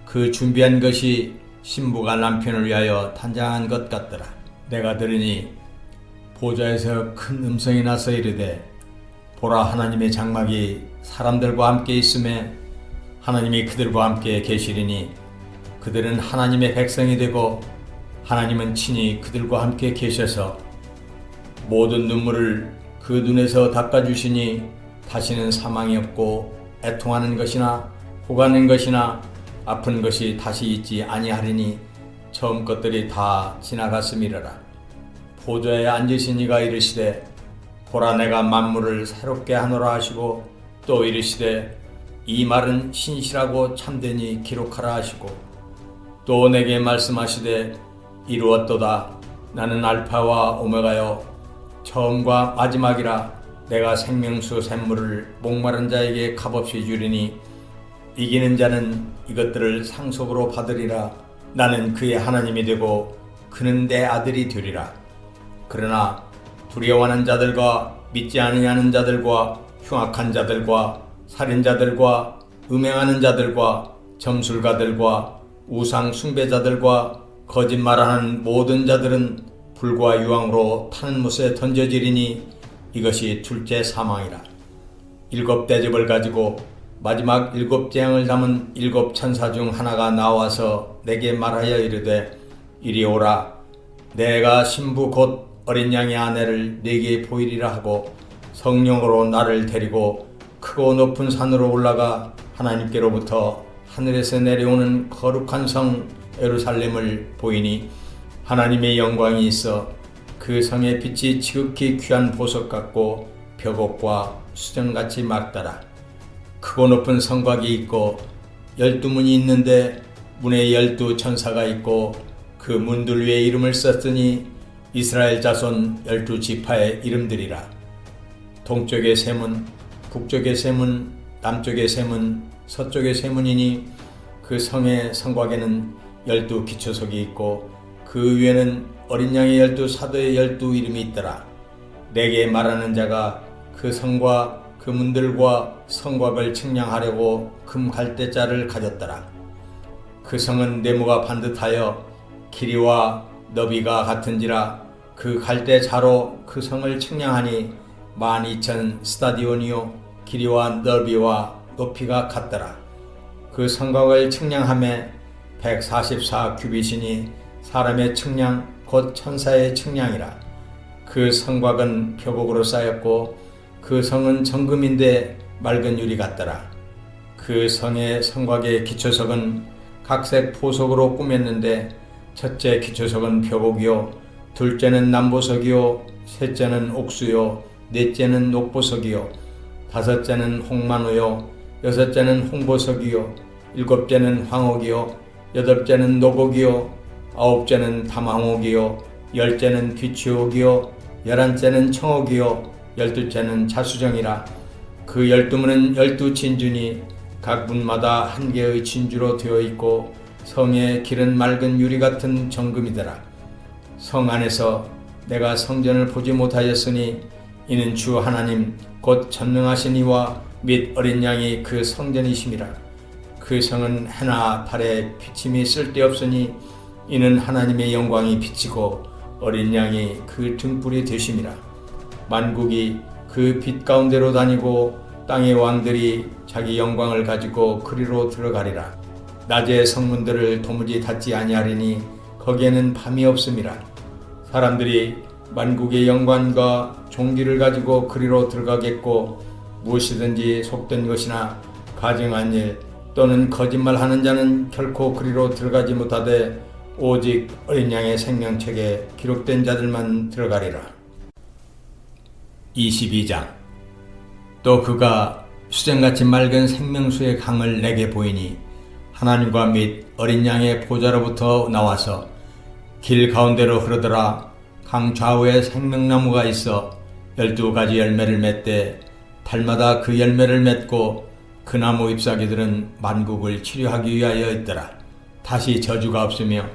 그 준비한 것이 신부가 남편을 위하여 단장한 것 같더라. 내가 들으니 보좌에서 큰 음성이 나서 이르되 보라, 하나님의 장막이 사람들과 함께 있음에 하나님이 그들과 함께 계시리니 그들은 하나님의 백성이 되고 하나님은 친히 그들과 함께 계셔서 모든 눈물을 그 눈에서 닦아주시니 다시는 사망이 없고 애통하는 것이나 호가는 것이나 아픈 것이 다시 있지 아니하리니 처음 것들이 다 지나갔음이러라. 보좌에 앉으신 이가 이르시되 보라, 내가 만물을 새롭게 하노라 하시고 또 이르시되 이 말은 신실하고 참되니 기록하라 하시고 또 내게 말씀하시되 이루었도다. 나는 알파와 오메가요 처음과 마지막이라. 내가 생명수 샘물을 목마른 자에게 값없이 주리니 이기는 자는 이것들을 상속으로 받으리라. 나는 그의 하나님이 되고 그는 내 아들이 되리라. 그러나 두려워하는 자들과 믿지 아니하는 자들과 흉악한 자들과 살인자들과 음행하는 자들과 점술가들과 우상 숭배자들과 거짓말하는 모든 자들은 불과 유황으로 타는 못에 던져지리니 이것이 둘째 사망이라. 일곱 대접을 가지고 마지막 일곱 재앙을 담은 일곱 천사 중 하나가 나와서 내게 말하여 이르되 이리 오라. 내가 신부 곧 어린 양의 아내를 네게 보이리라 하고 성령으로 나를 데리고 크고 높은 산으로 올라가 하나님께로부터 하늘에서 내려오는 거룩한 성 예루살렘을 보이니 하나님의 영광이 있어 그 성의 빛이 지극히 귀한 보석 같고 벽옥과 수정같이 맑더라. 크고 높은 성곽이 있고 12문이 있는데 문에 12천사가 있고 그 문들 위에 이름을 썼으니 이스라엘 자손 12지파의 이름들이라. 동쪽의 세 문, 북쪽의 세 문, 남쪽의 세 문, 서쪽의 세 문이니 그 성의 성곽에는 12기초석이 있고 그 위에는 어린 양의 12사도의 12 이름이 있더라. 내게 말하는 자가 그 성과 그 문들과 성곽을 측량하려고 금 갈대자를 가졌더라. 그 성은 네모가 반듯하여 길이와 너비가 같은지라. 그 갈대자로 그 성을 측량하니 12,000 스타디온이요 길이와 넓이와 높이가 같더라. 그 성곽을 측량함에 144 규빗이니 사람의 측량 곧 천사의 측량이라. 그 성곽은 표곡으로 쌓였고 그 성은 정금인데 맑은 유리 같더라. 그 성의 성곽의 기초석은 각색 보석으로 꾸몄는데 첫째 기초석은 표곡이요 둘째는 남보석이요 셋째는 옥수요 넷째는 녹보석이요 다섯째는 홍만우요 여섯째는 홍보석이요 일곱째는 황옥이요 여덟째는 노곡이요 아홉째는 담황옥이요 열째는 귀추옥이요 열한째는 청옥이요 열두째는 자수정이라. 그 12문은 12진주니 각 문마다 한 개의 진주로 되어 있고 성의 길은 맑은 유리 같은 정금이더라. 성 안에서 내가 성전을 보지 못하였으니 이는 주 하나님 곧 전능하신 이와 및 어린 양이 그 성전이심이라. 그 성은 해나 달에 비침이 쓸데없으니 이는 하나님의 영광이 비치고 어린 양이 그 등불이 되심이라. 만국이 그 빛 가운데로 다니고 땅의 왕들이 자기 영광을 가지고 그리로 들어가리라. 낮에 성문들을 도무지 닫지 아니하리니 거기에는 밤이 없음이라. 사람들이 만국의 영광과 종기를 가지고 그리로 들어가겠고 무엇이든지 속된 것이나 가증한 일 또는 거짓말하는 자는 결코 그리로 들어가지 못하되 오직 어린 양의 생명책에 기록된 자들만 들어가리라. 22장. 또 그가 수정같이 맑은 생명수의 강을 내게 보이니 하나님과 및 어린 양의 보좌로부터 나와서 길 가운데로 흐르더라. 강 좌우에 생명나무가 있어 12가지 열매를 맺되 달마다 그 열매를 맺고 그 나무 잎사귀들은 만국을 치료하기 위하여 있더라. 다시 저주가 없으며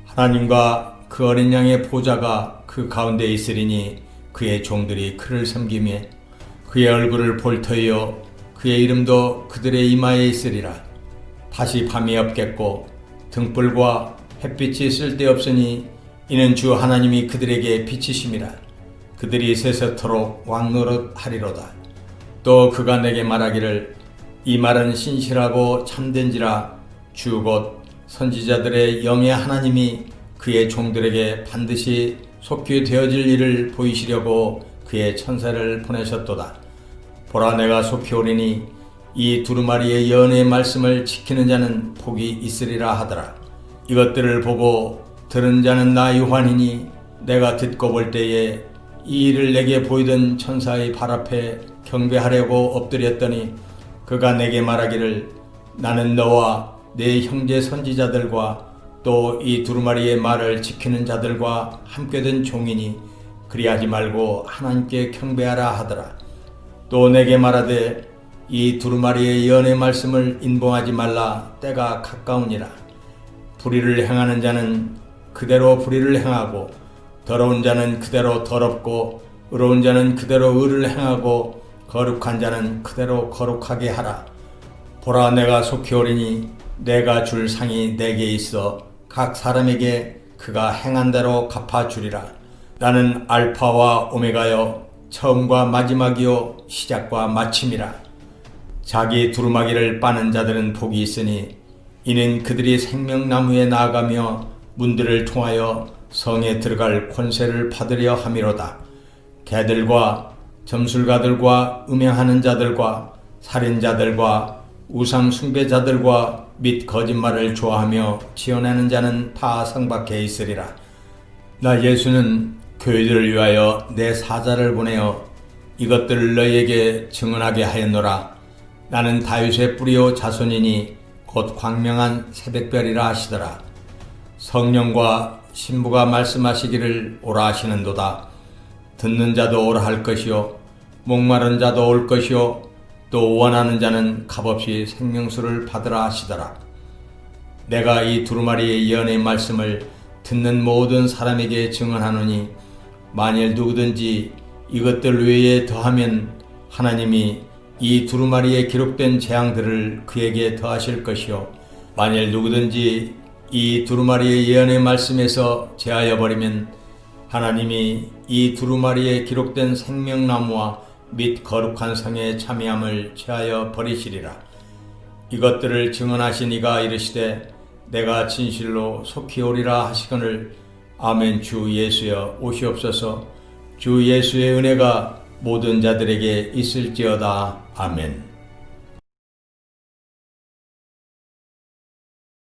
하나님과 그 어린 양의 보좌가 그 가운데 있으리니 그의 종들이 그를 섬기며 그의 얼굴을 볼 터이요 그의 이름도 그들의 이마에 있으리라. 다시 밤이 없겠고 등불과 햇빛이 쓸데없으니 이는 주 하나님이 그들에게 빛이심이라. 그들이 세세토록 왕노릇하리로다. 또 그가 내게 말하기를 이 말은 신실하고 참된지라. 주 곧 선지자들의 영의 하나님이 그의 종들에게 반드시 속히 되어질 일을 보이시려고 그의 천사를 보내셨도다. 보라, 내가 속히 오리니 이 두루마리의 예언의 말씀을 지키는 자는 복이 있으리라 하더라. 이것들을 보고 들은 자는 나 요한이니 내가 듣고 볼 때에 이 일을 내게 보이던 천사의 발 앞에 경배하려고 엎드렸더니 그가 내게 말하기를 나는 너와 내 형제 선지자들과 또 이 두루마리의 말을 지키는 자들과 함께 된 종이니 그리하지 말고 하나님께 경배하라 하더라. 또 내게 말하되 이 두루마리의 예언의 말씀을 인봉하지 말라. 때가 가까우니라. 불의를 행하는 자는 그대로 불의를 행하고 더러운 자는 그대로 더럽고 의로운 자는 그대로 의를 행하고 거룩한 자는 그대로 거룩하게 하라. 보라, 내가 속히 오리니 내가 줄 상이 내게 있어 각 사람에게 그가 행한 대로 갚아주리라. 나는 알파와 오메가요 처음과 마지막이요 시작과 마침이라. 자기 두루마기를 빠는 자들은 복이 있으니 이는 그들이 생명나무에 나아가며 문들을 통하여 성에 들어갈 권세를 받으려 함이로다. 개들과 점술가들과 음행하는 자들과 살인자들과 우상 숭배자들과 및 거짓말을 좋아하며 지어내는 자는 다 성밖에 있으리라. 나 예수는 교회들을 위하여 내 사자를 보내어 이것들을 너희에게 증언하게 하였노라. 나는 다윗의 뿌리요 자손이니 곧 광명한 새벽별이라 하시더라. 성령과 신부가 말씀하시기를 오라 하시는도다. 듣는 자도 오라 할 것이요 목마른 자도 올 것이요 또 원하는 자는 값없이 생명수를 받으라 하시더라. 내가 이 두루마리의 예언의 말씀을 듣는 모든 사람에게 증언하노니 만일 누구든지 이것들 외에 더하면 하나님이 이 두루마리에 기록된 재앙들을 그에게 더하실 것이요 만일 누구든지 이 두루마리의 예언의 말씀에서 제하여 버리면 하나님이 이 두루마리에 기록된 생명나무와 및 거룩한 성의 참여함을 제하여 버리시리라. 이것들을 증언하신 이가 이르시되 내가 진실로 속히 오리라 하시거늘 아멘. 주 예수여 오시옵소서. 주 예수의 은혜가 모든 자들에게 있을지어다. 아멘.